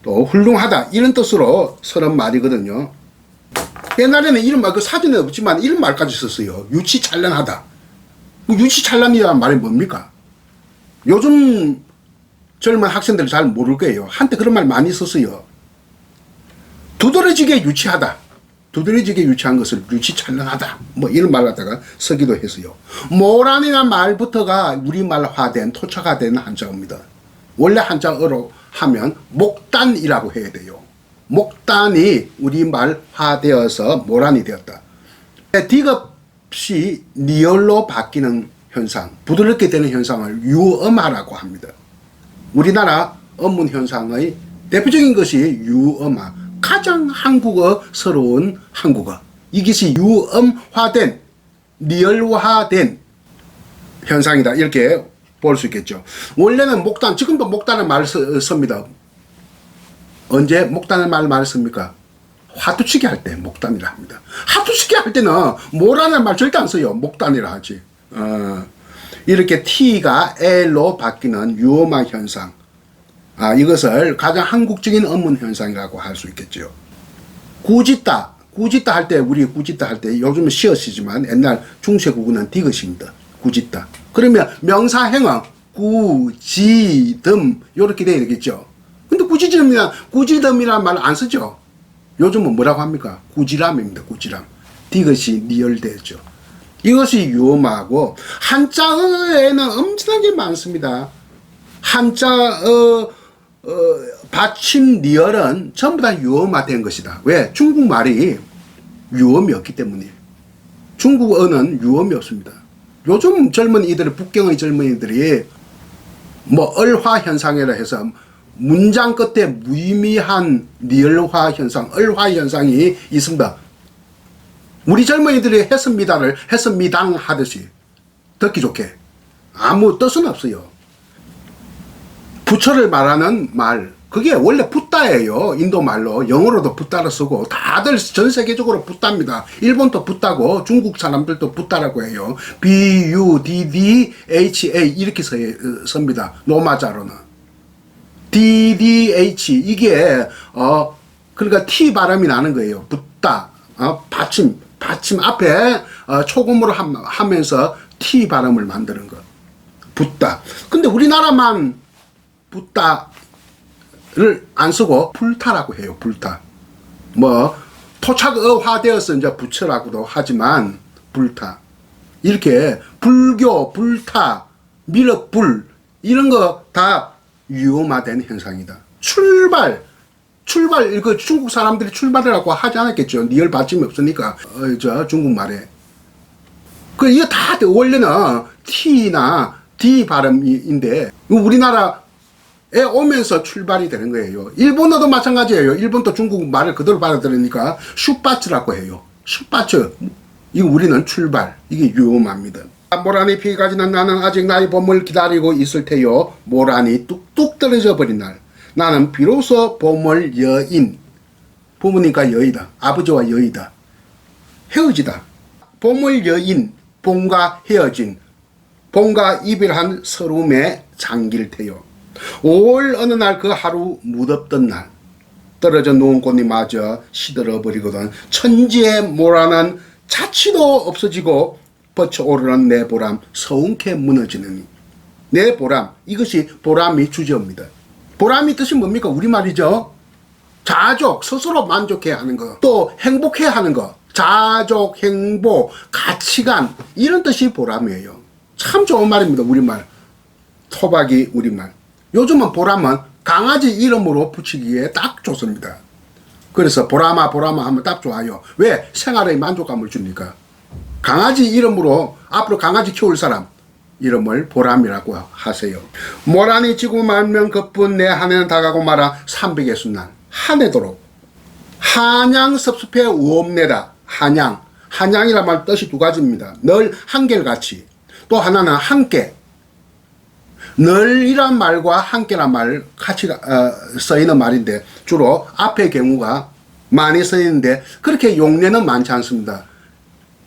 또 훌륭하다 이런 뜻으로 쓰는 말이거든요. 옛날에는 이런 말, 사전에 없지만 이런 말까지 썼어요. 유치찬란하다. 유치찬란이라는 말이 뭡니까? 요즘 젊은 학생들 잘 모를 거예요. 한때 그런 말 많이 썼어요. 두드러지게 유치하다. 두드러지게 유치한 것을 유치찬란하다. 뭐 이런 말 갖다가 쓰기도 했어요. 모란이라는 말부터가 우리말화된, 토착화된 한자어입니다. 원래 한자어로 하면 목단이라고 해야 돼요. 목단이 우리말화되어서 모란이 되었다. 디귿이 리얼로 바뀌는 현상, 부드럽게 되는 현상을 유엄화라고 합니다. 우리나라 언문 현상의 대표적인 것이 유엄화, 가장 한국어스러운 한국어. 이것이 유엄화된, 리얼화된 현상이다. 이렇게 볼 수 있겠죠. 원래는 목단, 지금도 목단을 말 씁니다. 언제 목단을 많이 씁니까? 화투치기 할 때 목단이라 합니다. 화투치기 할 때는 모라는 말 절대 안 써요. 목단이라 하지. 이렇게 T가 L로 바뀌는 유엄화 현상. 이것을 가장 한국적인 언문 현상이라고 할 수 있겠죠. 꾸짖다. 꾸짖다 할 때, 우리 꾸짖다 할 때, 요즘은 시어시지만 옛날 중세국어는 디귿입니다. 꾸짖다. 그러면 명사행어, 꾸지듬 요렇게 돼야 되겠죠. 근데 꾸지듬이란 말 안 쓰죠. 요즘은 뭐라고 합니까? 꾸지람입니다. 꾸지람. 디귿이 니을되죠. 이것이 유어마고 한자어에는 엄청나게 많습니다. 한자어 받침 니을은 전부 다 유어마 된 것이다. 왜? 중국말이 유어이 없기 때문이에요. 중국어는 유어이 없습니다. 요즘 젊은이들, 북경의 젊은이들이 뭐 얼화 현상이라 해서 문장 끝에 무의미한 니을화 현상, 얼화 현상이 있습니다. 우리 젊은이들이 했습니다를 했습니당 하듯이 듣기 좋게 아무 뜻은 없어요. 부처를 말하는 말, 그게 원래 붓다예요. 인도 말로. 영어로도 붓다를 쓰고 다들 전 세계적으로 붓다입니다. 일본도 붓다고 중국 사람들도 붓다라고 해요. B-U-D-D-H-A 이렇게 씁니다. 로마자로는. D-D-H 이게 그러니까 T 발음이 나는 거예요. 붓다. 받침 앞에 초금으로 하면서 T 발음을 만드는 거. 붓다. 근데 우리나라만 붓다를 안 쓰고 불타라고 해요. 불타. 뭐 토착어화되어서 이제 부처라고도 하지만 불타. 이렇게 불교, 불타, 미륵불 이런 거 다 유어화된 현상이다. 출발 이거 중국 사람들이 출발이라고 하지 않았겠죠. 니을 받침이 없으니까 저 중국말에. 이거 다 원래는 T나 D 발음인데 우리나라에 오면서 출발이 되는 거예요. 일본어도 마찬가지예요. 일본도 중국 말을 그대로 받아들이니까 슈파츠라고 해요. 슈파츠. 이거 우리는 출발. 이게 유어마입니다. 모란이 피기까지는 나는 아직 나의 봄을 기다리고 있을 테요. 모란이 뚝뚝 떨어져 버린 날. 나는 비로소 봄을 여인. 부모님과 여이다. 아버지와 여이다. 헤어지다. 봄을 여인. 봄과 헤어진. 봄과 이별한 서름의 장길 테요. 5월 어느 날 그 하루 무덥던 날. 떨어져 놓은 꽃이 마저 시들어 버리거든. 천지의 모란은 자취도 없어지고 뻗쳐오르는 내 보람 서운케 무너지느니. 내 보람, 이것이 보람이 주제입니다. 보람이 뜻이 뭡니까? 우리말이죠. 자족, 스스로 만족해야 하는 거. 또 행복해야 하는 거. 자족, 행복, 가치관 이런 뜻이 보람이에요. 참 좋은 말입니다. 우리말. 토박이 우리말. 요즘은 보람은 강아지 이름으로 붙이기에 딱 좋습니다. 그래서 보람아 하면 딱 좋아요. 왜? 생활의 만족감을 주니까. 강아지 이름으로 앞으로 강아지 키울 사람 이름을 보람이라고 하세요. 모란이 지고 말면 그뿐 내 한 해는 다가고 말아 300의 순난 한 해도록 한양 섭섭해 우옵내다. 한양이란 말 뜻이 두 가지입니다. 늘 한결같이 또 하나는 함께. 늘이란 말과 함께란 말 같이 쓰이는 말인데 주로 앞의 경우가 많이 쓰이는데 그렇게 용례는 많지 않습니다.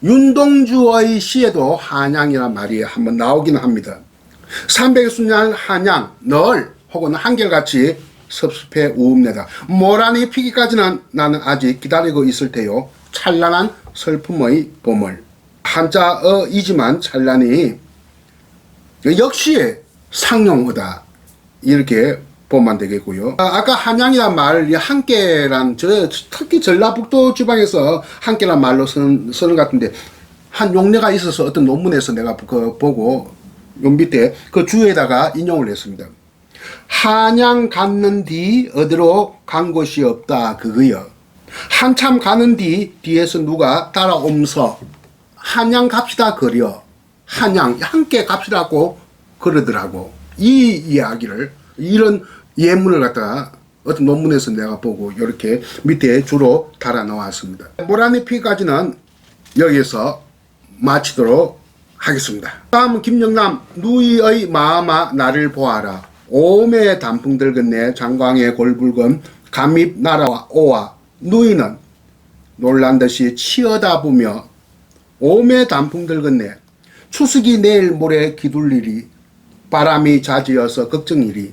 윤동주의 시에도 한양이란 말이 한번 나오기는 합니다. 300의 순간 한양, 늘 혹은 한결같이 섭섭해 우음내다. 모란이 피기까지는 나는 아직 기다리고 있을 테요. 찬란한 슬픔의 봄을. 한자어이지만 찬란히 역시 상용어다 이렇게 보면 되겠고요. 아까 한양이란 말, 함께란 특히 전라북도 지방에서 함께란 말로 쓰는 것 같은데 한 용례가 있어서 어떤 논문에서 내가 보고 요 밑에 그 주에다가 인용을 했습니다. 한양 갔는 뒤 어디로 간 곳이 없다 그거요. 한참 가는 뒤에서 누가 따라오면서 한양 갑시다 그려. 한양 함께 갑시다고 그러더라고. 이 이야기를 이런 예문을 갖다가 어떤 논문에서 내가 보고 이렇게 밑에 주로 달아 놓았습니다. 모란이 피까지는 여기서 마치도록 하겠습니다. 다음은 김영남. 누이의 마음아 나를 보아라. 오매 단풍들 건네 장광의 골붉은 감입 날아와 오와. 누이는 놀란듯이 치어다보며 오매 단풍들 건네 추석이 내일 모레 기둘리리. 바람이 잦으어서 걱정이리.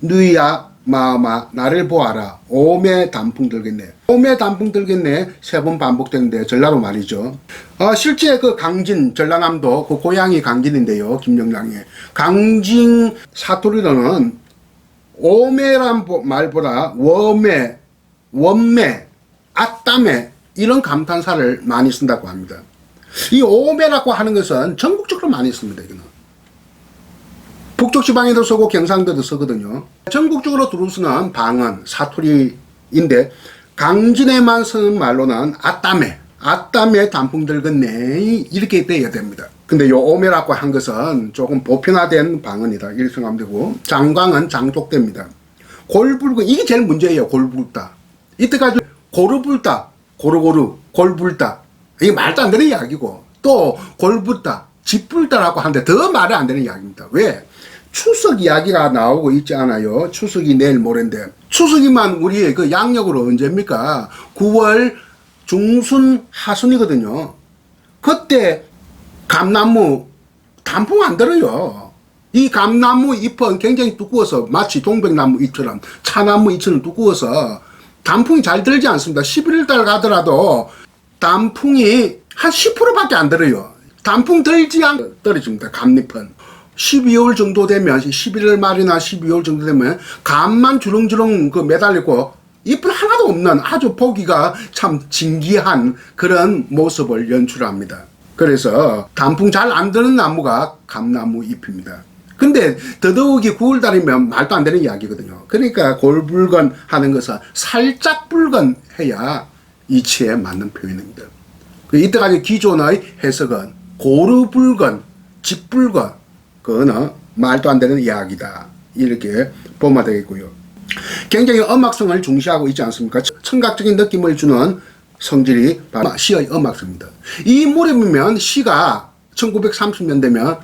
누이야 나를 보아라. 오매 단풍 들겠네. 오매 단풍 들겠네. 3번 반복되는데 전라도 말이죠. 실제 그 강진, 전라남도 그 고향이 강진인데요. 김영랑의 강진 사투리로는 오매란 말보다 워매, 원매, 아따매 이런 감탄사를 많이 쓴다고 합니다. 이 오매라고 하는 것은 전국적으로 많이 씁니다. 이거는. 북쪽 지방에도 쓰고 경상도도 쓰거든요. 전국적으로 두루 쓰는 방언, 사투리인데 강진에만 쓰는 말로는 아따매 단풍 들겠네 이렇게 돼야 됩니다. 근데 요 오매라고 한 것은 조금 보편화된 방언이다 이렇게 생각하면 되고, 장광은 장족됩니다. 골불고 이게 제일 문제예요. 골불다. 이때까지 고르불다, 고루고루, 골불다 이게 말도 안 되는 이야기고, 또 골불다, 집불다라고 하는데 더 말이 안 되는 이야기입니다. 왜? 추석 이야기가 나오고 있지 않아요? 추석이 내일 모레인데, 추석이만 우리 그 양력으로 언제입니까? 9월 중순 하순이거든요. 그때 감나무 단풍 안 들어요. 이 감나무 잎은 굉장히 두꺼워서 마치 동백나무 잎처럼, 차나무 잎처럼 두꺼워서 단풍이 잘 들지 않습니다. 11월달 가더라도 단풍이 한 10%밖에 안 들어요. 단풍 들지 않고 떨어집니다. 감잎은 12월 정도 되면, 11월 말이나 12월 정도 되면 감만 주렁주렁 그 매달리고 잎은 하나도 없는 아주 보기가 참 진기한 그런 모습을 연출합니다. 그래서 단풍 잘 안 드는 나무가 감나무 잎입니다. 근데 더더욱이 9월달이면 말도 안 되는 이야기거든요. 그러니까 골불건 하는 것은 살짝 불건 해야 이치에 맞는 표현입니다. 이때까지 기존의 해석은 고르불건, 집불건, 그거는 말도 안 되는 이야기다 이렇게 보면 되겠고요. 굉장히 음악성을 중시하고 있지 않습니까? 청각적인 느낌을 주는 성질이 바로 시의 음악성입니다. 이 무렵이면 시가 1930년대면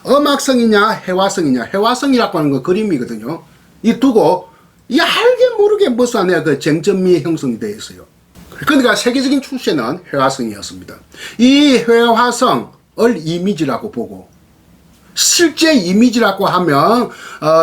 음악성이냐 해화성이냐, 해화성이라고 하는 건 그림이거든요. 이 두고 이 알게 모르게 무슨 안에 그 쟁점미 형성이 되어 있어요. 그러니까 세계적인 출세는 해화성이었습니다. 이 해화성을 이미지라고 보고, 실제 이미지라고 하면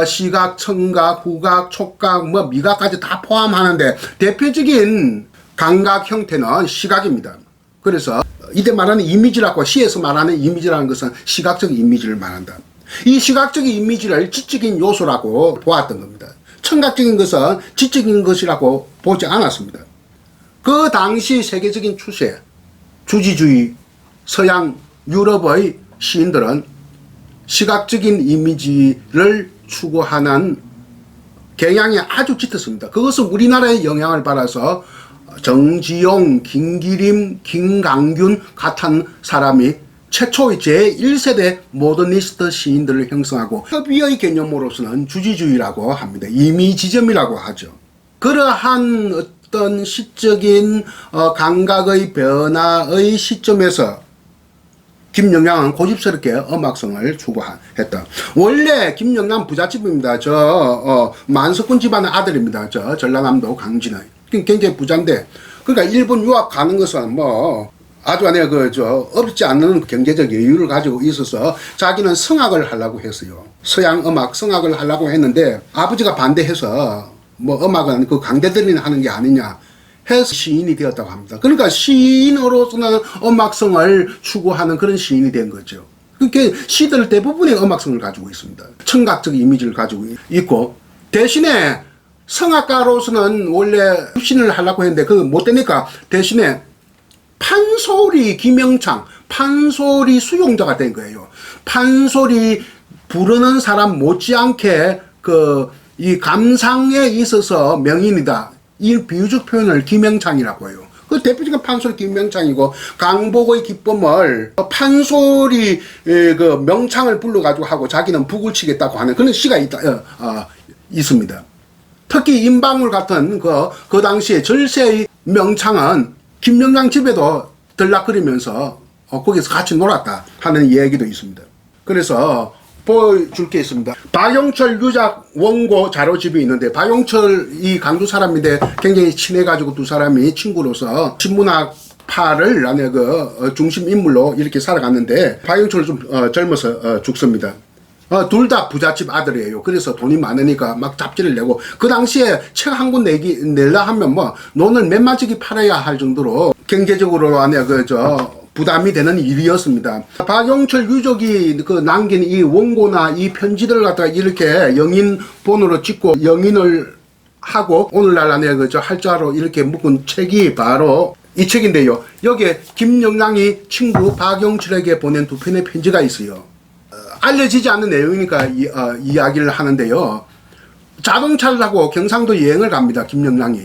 시각, 청각, 후각, 촉각, 미각까지 다 포함하는데 대표적인 감각 형태는 시각입니다. 그래서 이때 말하는 이미지라고, 시에서 말하는 이미지라는 것은 시각적 이미지를 말한다. 이 시각적 이미지를 지적인 요소라고 보았던 겁니다. 청각적인 것은 지적인 것이라고 보지 않았습니다. 그 당시 세계적인 추세, 주지주의, 서양 유럽의 시인들은 시각적인 이미지를 추구하는 경향이 아주 짙었습니다. 그것은 우리나라의 영향을 받아서 정지용, 김기림, 김강균 같은 사람이 최초의 제1세대 모더니스트 시인들을 형성하고, 협의의 개념으로서는 주지주의라고 합니다. 이미지점이라고 하죠. 그러한 어떤 시적인 감각의 변화의 시점에서 김영랑은 고집스럽게 음악성을 추구했다. 원래 김영랑 부잣집입니다. 만석군 집안의 아들입니다. 전라남도 강진의. 굉장히 부자인데, 그러니까 일본 유학 가는 것은 아주 안에 없지 않는 경제적 여유를 가지고 있어서 자기는 성악을 하려고 했어요. 서양 음악, 성악을 하려고 했는데 아버지가 반대해서 음악은 그 강대들이 하는 게 아니냐 해서 시인이 되었다고 합니다. 그러니까 시인으로서는 음악성을 추구하는 그런 시인이 된 거죠. 그러니까 시들 대부분의 음악성을 가지고 있습니다. 청각적 이미지를 가지고 있고, 대신에 성악가로서는 원래 입신을 하려고 했는데 그거 못 되니까 대신에 판소리 김영창, 판소리 수용자가 된 거예요. 판소리 부르는 사람 못지않게 이 감상에 있어서 명인이다. 이 비유적 표현을 김영창이라고 해요. 그 대표적인 판소리 김명창이고, 강복의 기쁨을 판소리 그 명창을 불러가지고 하고 자기는 북을 치겠다고 하는 그런 시가 있습니다. 특히 임방울 같은 그 당시에 절세의 명창은 김영랑 집에도 들락거리면서 거기서 같이 놀았다 하는 얘기도 있습니다. 그래서 보여줄 게 있습니다. 박용철 유작 원고 자료집이 있는데, 박용철 이 강주 사람인데 굉장히 친해가지고 두 사람이 친구로서 신문학파를 중심 인물로 이렇게 살아갔는데, 박용철은 좀 젊어서 죽습니다. 둘 다 부잣집 아들이에요. 그래서 돈이 많으니까 막 잡지를 내고, 그 당시에 책 한 권 내려 하면 뭐, 논을 몇만 쪽이 팔아야 할 정도로 경제적으로 안에 부담이 되는 일이었습니다. 박용철 유족이 남긴 이 원고나 이 편지들을 갖다가 이렇게 영인본으로 찍고 영인을 하고 오늘날 안에 할자로 이렇게 묶은 책이 바로 이 책인데요. 여기에 김영랑이 친구 박용철에게 보낸 두 편의 편지가 있어요. 알려지지 않는 내용이니까 이야기를 하는데요. 자동차를 타고 경상도 여행을 갑니다. 김영랑이.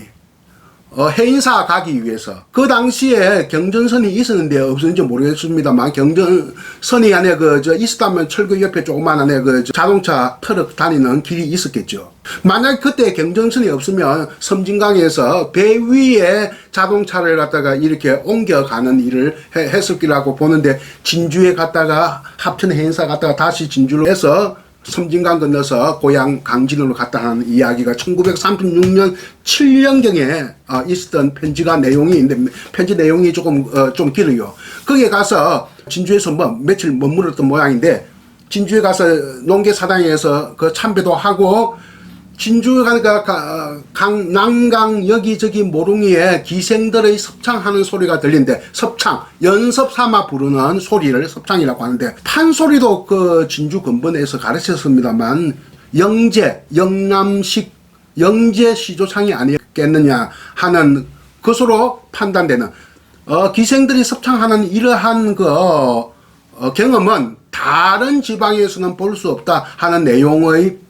해인사 가기 위해서. 그 당시에 경전선이 있었는데 없었는지 모르겠습니다만, 경전선이 안에 있었다면 철거 옆에 조그만 안에 자동차 트럭 다니는 길이 있었겠죠. 만약 그때 경전선이 없으면 섬진강에서 배 위에 자동차를 갖다가 이렇게 옮겨가는 일을 했을 거라고 보는데, 진주에 갔다가 합천 해인사 갔다가 다시 진주로 해서 섬진강 건너서 고향 강진으로 갔다 하는 이야기가 1936년 7년경에 있었던 편지가 내용이 있는데, 편지 내용이 좀 길어요. 거기에 가서 진주에서 며칠 머물렀던 모양인데, 진주에 가서 농계사당에서 참배도 하고, 진주 가니까 난강 여기저기 모퉁이에 기생들의 섭창하는 소리가 들리는데, 섭창, 연습 삼아 부르는 소리를 섭창이라고 하는데, 판소리도 진주 근본에서 가르쳤습니다만, 영남식 영재 시조창이 아니겠느냐 하는 것으로 판단되는, 기생들이 섭창하는 이러한 경험은 다른 지방에서는 볼 수 없다 하는 내용의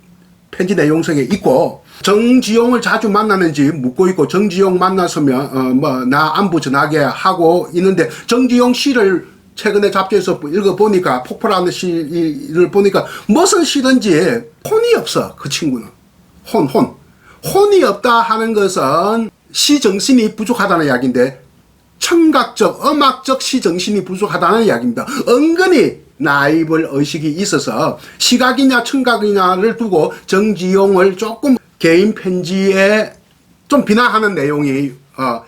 편지 내용 속에 있고, 정지용을 자주 만나는지 묻고 있고, 정지용 만났으면 나 안부 전하게 하고 있는데, 정지용 시를 최근에 잡지에서 읽어보니까, 폭포라는 시를 보니까 무슨 시든지 혼이 없어. 그 친구는 혼이 없다 하는 것은 시 정신이 부족하다는 이야기인데, 청각적 음악적 시 정신이 부족하다는 이야기입니다. 은근히 나이벌 의식이 있어서 시각이냐 청각이냐를 두고 정지용을 조금 개인 편지에 좀 비난하는 내용이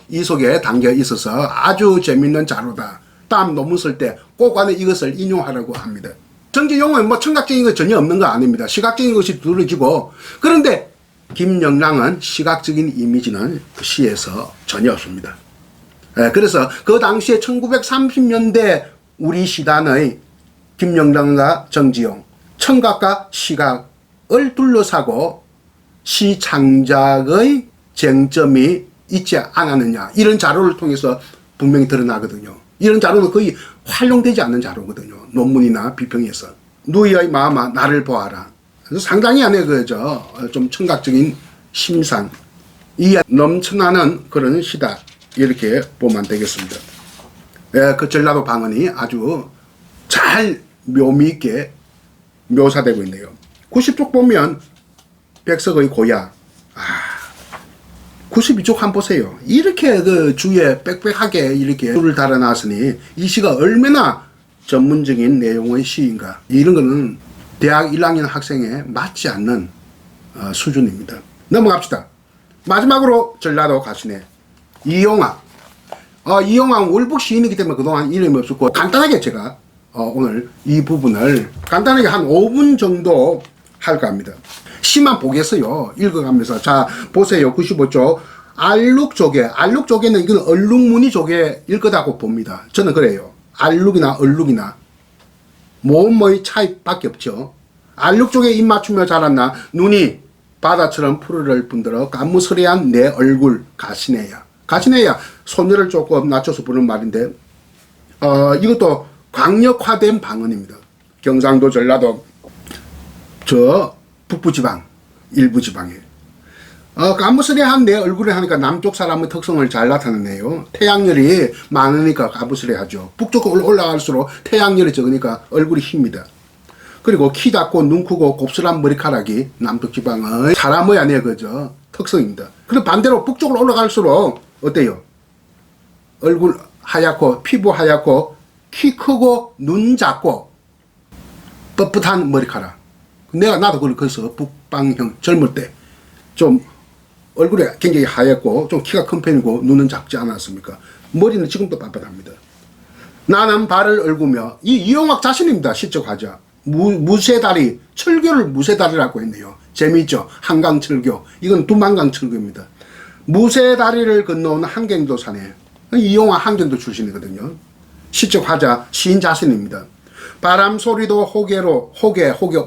이 속에 담겨 있어서 아주 재밌는 자료다. 다음 논문 쓸 때 꼭 안에 이것을 인용하라고 합니다. 정지용은 청각적인 거 전혀 없는 거 아닙니다. 시각적인 것이 두려지고, 그런데 김영랑은 시각적인 이미지는 시에서 전혀 없습니다. 그래서 그 당시에 1930년대 우리 시단의 김영랑과 정지용, 청각과 시각을 둘러싸고 시 창작의 쟁점이 있지 않았느냐, 이런 자료를 통해서 분명히 드러나거든요. 이런 자료는 거의 활용되지 않는 자료거든요. 논문이나 비평에서. 누이의 마음아 나를 보아라. 그래서 상당히 안에 좀 청각적인 심상, 이 넘쳐나는 그런 시다, 이렇게 보면 되겠습니다. 그 전라도 방언이 아주 잘 묘미 있게 묘사되고 있네요. 90쪽 보면 백석의 고야. 92쪽 한번 보세요. 이렇게 주위에 빽빽하게 이렇게 줄을 달아놨으니 이 시가 얼마나 전문적인 내용의 시인가. 이런 거는 대학 1학년 학생에 맞지 않는 수준입니다. 넘어갑시다. 마지막으로 전라도 가시네. 이용학. 이용학은 월북 시인이기 때문에 그동안 이름이 없었고, 간단하게 제가 오늘 이 부분을 간단하게 한 5분 정도 할까 합니다. 시만 보겠어요. 읽어가면서. 자, 보세요. 95쪽. 알룩조개는 이건 얼룩무늬 조개일 거라고 봅니다. 저는 그래요. 알룩이나 얼룩이나 모음의 차이밖에 없죠. 알룩조개 입 맞추며 자랐나 눈이 바다처럼 푸르를 분들어 까무스레한 내 얼굴 가시네야. 소녀를 조금 낮춰서 부르는 말인데, 이것도 강력화된 방언입니다. 경상도, 전라도, 북부지방, 일부지방에. 까무스레한 내 얼굴을 하니까 남쪽 사람의 특성을 잘 나타내네요. 태양열이 많으니까 까무스레하죠. 북쪽으로 올라갈수록 태양열이 적으니까 얼굴이 힙니다. 그리고 키 작고 눈 크고 곱슬한 머리카락이 남쪽 지방의 사람의 안에 특성입니다. 그리고 반대로 북쪽으로 올라갈수록 어때요? 얼굴 하얗고 피부 하얗고 키 크고 눈 작고 뻣뻣한 머리카락. 나도 그래서 북방형 젊을 때 좀 얼굴이 굉장히 하얗고 좀 키가 큰 편이고 눈은 작지 않았습니까? 머리는 지금도 빳빳합니다. 나는 발을 얽으며, 이 이용학 자신입니다. 시적 화자. 무쇠다리, 철교를 무쇠다리라고 했네요. 재미있죠? 한강철교. 이건 두만강철교입니다. 무쇠다리를 건너온 한경도산에 이용화 한경도 출신이거든요. 시적 화자 시인 자신입니다. 바람 소리도 호개,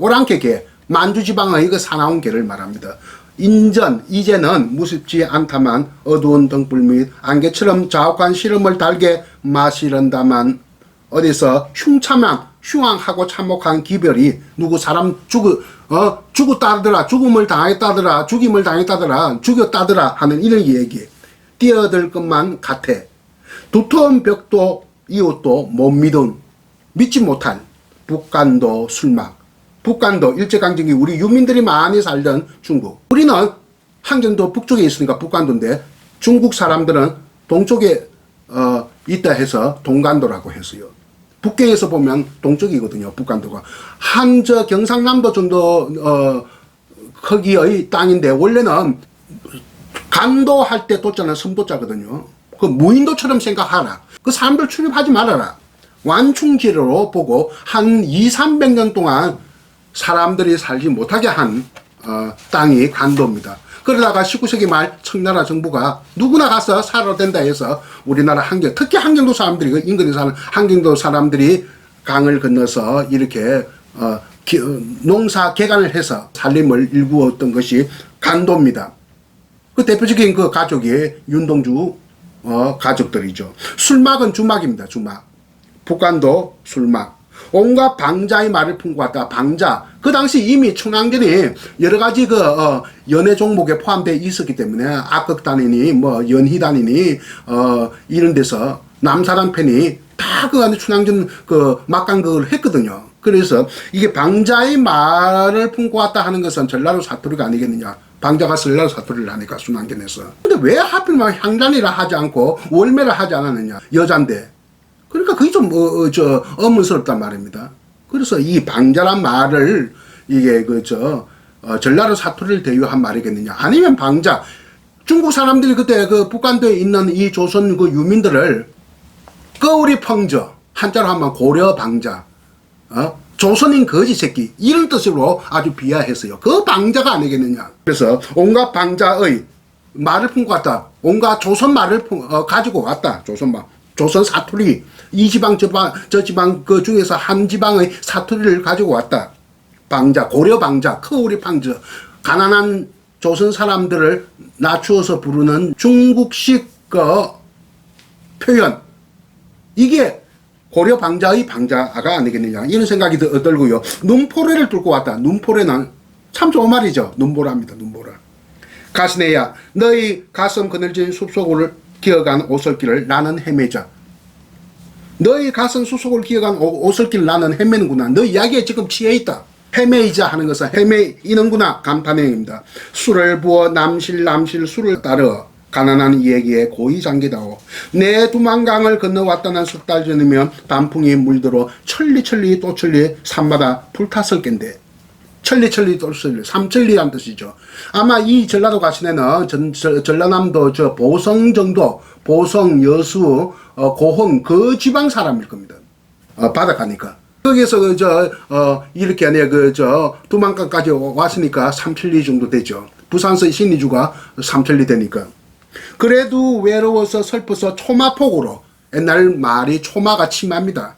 오랑캐 개, 만주지방의 그 사나운 개를 말합니다. 인전, 이제는 무섭지 않다만 어두운 등불 및 안개처럼 자욱한 시름을 달게 마시른다만 어디서 흉앙하고 참혹한 기별이 누구 사람 죽었다더라, 죽음을 당했다더라, 죽임을 당했다더라, 죽였다더라 하는 이런 얘기. 뛰어들 것만 같아. 두터운 벽도 이웃도 못 믿지 못할 북간도 술막. 북간도 일제강점기 우리 유민들이 많이 살던 중국. 우리는 한경도 북쪽에 있으니까 북간도인데 중국 사람들은 동쪽에 있다 해서 동간도라고 했어요. 북경에서 보면 동쪽이거든요. 북간도가. 한저 경상남도 정도 크기의 땅인데 원래는 간도 할 때 도자는 섬도자거든요. 그 무인도처럼 생각하라. 그 사람들 출입하지 말아라. 완충지로 보고 한 200~300년 동안 사람들이 살지 못하게 한 땅이 간도입니다. 그러다가 19세기 말 청나라 정부가 누구나 가서 살아도 된다 해서 우리나라 특히 한경도 사람들이, 그 인근에 사는 한경도 사람들이 강을 건너서 이렇게 농사 개간을 해서 살림을 일구었던 것이 간도입니다. 그 대표적인 그 가족이 윤동주 가족들이죠. 술막은 주막입니다. 주막. 북간도 술막. 온갖 방자의 말을 품고왔다. 방자. 그 당시 이미 춘향전이 여러 가지 연애 종목에 포함되어 있었기 때문에 악극단이니 연희단이니 이런 데서 남사람 편이 다 그 안에 춘향전 막강극을 했거든요. 그래서 이게 방자의 말을 품고왔다 하는 것은 전라도 사투리가 아니겠느냐. 방자가 전라도 사투리를 하니까 춘향전에서. 근데 왜 하필 향단이라 하지 않고 월매라 하지 않았느냐. 여잔데. 그러니까 그게 좀 의문스럽단 말입니다. 그래서 이 방자란 말을 이게 전라도 사투리를 대유한 말이겠느냐. 아니면 방자. 중국 사람들이 그때 그 북간도에 있는 이 조선 그 유민들을 꺼우리 펑저, 한자로 하면 고려 방자, 조선인 거지 새끼 이런 뜻으로 아주 비하했어요. 그 방자가 아니겠느냐. 그래서 온갖 방자의 말을 품고 왔다. 온갖 조선 말을 가지고 왔다. 조선 사투리, 이 지방 저 지방 그 중에서 한 지방의 사투리를 가지고 왔다. 방자, 고려 방자, 커우리 방자, 가난한 조선 사람들을 낮추어서 부르는 중국식 표현. 이게 고려 방자의 방자가 아니겠느냐 이런 생각이 들고요. 눈포래를 뚫고 왔다. 눈포래는 참 좋은 말이죠. 눈보라입니다. 눈보라. 가시네야 너희 가슴 그늘진 숲속을 기어간 오솔길을 나는 헤매자. 너희 가슴 숲속을 기어간 오솔길을 나는 헤매는구나. 너 이야기에 지금 취해있다. 헤매이자 하는 것은 헤매이는구나 감탄형입니다. 술을 부어 남실 술을 따르어 가난한 이에게 고이 잠기다오. 내 두만강을 건너왔다는 석 달 전이면 단풍이 물들어 천리 또 천리 산마다 불탔을 겐데. 천리 또 천리 삼천리란 뜻이죠. 아마 이 전라도 가시네는 전라남도 보성 정도, 보성, 여수, 고흥 그 지방 사람일 겁니다. 바닷가니까. 거기에서 이렇게 두만강까지 왔으니까 삼천리 정도 되죠. 부산서 신의주가 삼천리 되니까. 그래도 외로워서 슬퍼서 초마폭으로, 옛날 말이 초마가 치마입니다.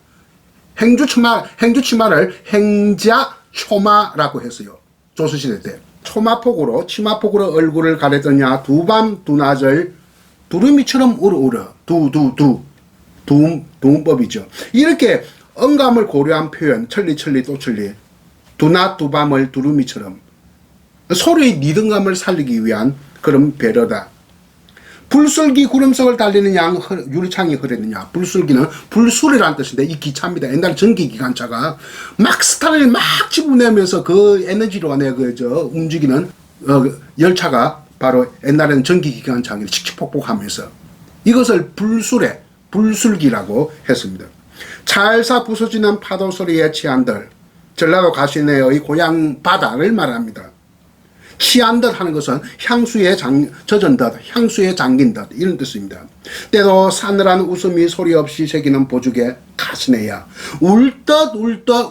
행주치마를 행자초마라고 했어요. 조선시대 때. 초마폭으로, 치마폭으로 얼굴을 가렸더냐 두밤 두낮을 두루미처럼 울어. 두음법이죠. 이렇게 언감을 고려한 표현, 천리 또 천리, 두낮 두밤을 두루미처럼 소리의 리듬감을 살리기 위한 그런 배려다. 불슬기 구름석을 달리는 양 유리창이 흐르느냐. 불슬기는 불술이라는 뜻인데 이 기차입니다. 옛날 전기기관차가 막 스타를 막 집어내면서 그 에너지로 움직이는 열차가 바로 옛날에는 전기기관차를 칙칙폭폭하면서 이것을 불술기라고 했습니다. 찰사 부서지는 파도 소리에 취한들 전라도 가시네의 고향 바다를 말합니다. 취한 듯 하는 것은 향수에 젖은 듯, 향수에 잠긴 듯 이런 뜻입니다. 때로 싸늘한 웃음이 소리 없이 새기는 보죽의 가시네야. 울듯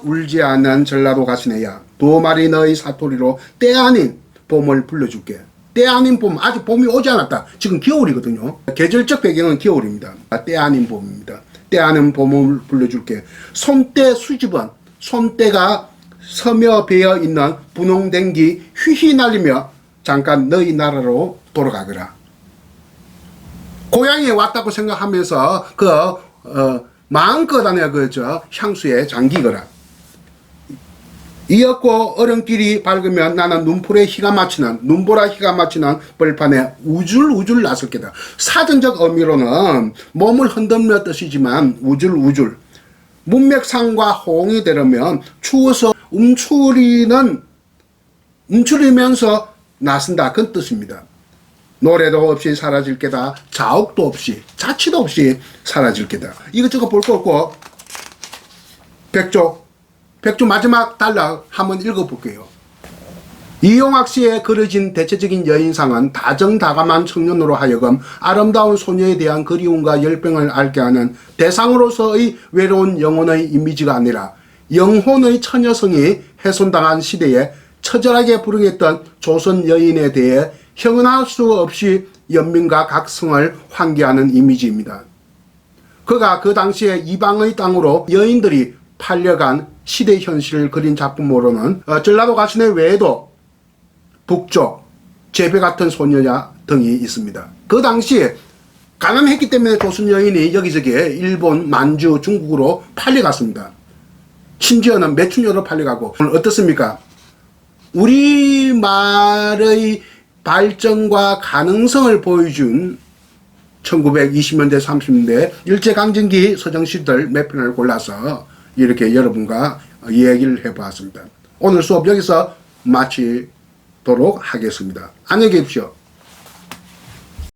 울지 않는 전라도 가시네야. 두 마리 너의 사토리로 때 아닌 봄을 불러줄게. 때 아닌 봄, 아직 봄이 오지 않았다. 지금 겨울이거든요. 계절적 배경은 겨울입니다. 때 아닌 봄입니다. 때 아닌 봄을 불러줄게. 손때 수집은 손때가 서며 베어 있는 분홍댕기 휘휘 날리며 잠깐 너희 나라로 돌아가거라. 고향에 왔다고 생각하면서 마음껏 안에 향수에 잠기거라. 이었고 얼음길이 밝으면 나는 눈보라 희가 맞히는 벌판에 우줄우줄 나설 게다. 사전적 의미로는 몸을 흔들며 뜻이지만 우줄우줄. 문맥상과 호응이 되려면 추워서 움츠리면서 나선다 그런 뜻입니다. 노래도 없이 사라질 게다. 자욱도 없이 자취도 없이 사라질 게다. 이것저것 볼 거 없고 백조 마지막 단락 한번 읽어볼게요. 이용학 씨의 그려진 대체적인 여인상은 다정다감한 청년으로 하여금 아름다운 소녀에 대한 그리움과 열병을 앓게 하는 대상으로서의 외로운 영혼의 이미지가 아니라 영혼의 처녀성이 훼손당한 시대에 처절하게 불응했던 조선 여인에 대해 형언할 수 없이 연민과 각성을 환기하는 이미지입니다. 그가 그 당시에 이방의 땅으로 여인들이 팔려간 시대 현실을 그린 작품으로는 전라도 가시네 외에도 북쪽, 제배 같은 소녀야 등이 있습니다. 그 당시에 가난했기 때문에 조선 여인이 여기저기 일본, 만주, 중국으로 팔려갔습니다. 심지어는 매춘녀로 팔려가고. 어떻습니까? 우리말의 발전과 가능성을 보여준 1920년대, 30년대 일제강점기 서정시들 몇 편을 골라서 이렇게 여러분과 이야기를 해보았습니다. 오늘 수업 여기서 마치도록 하겠습니다. 안녕히 계십시오.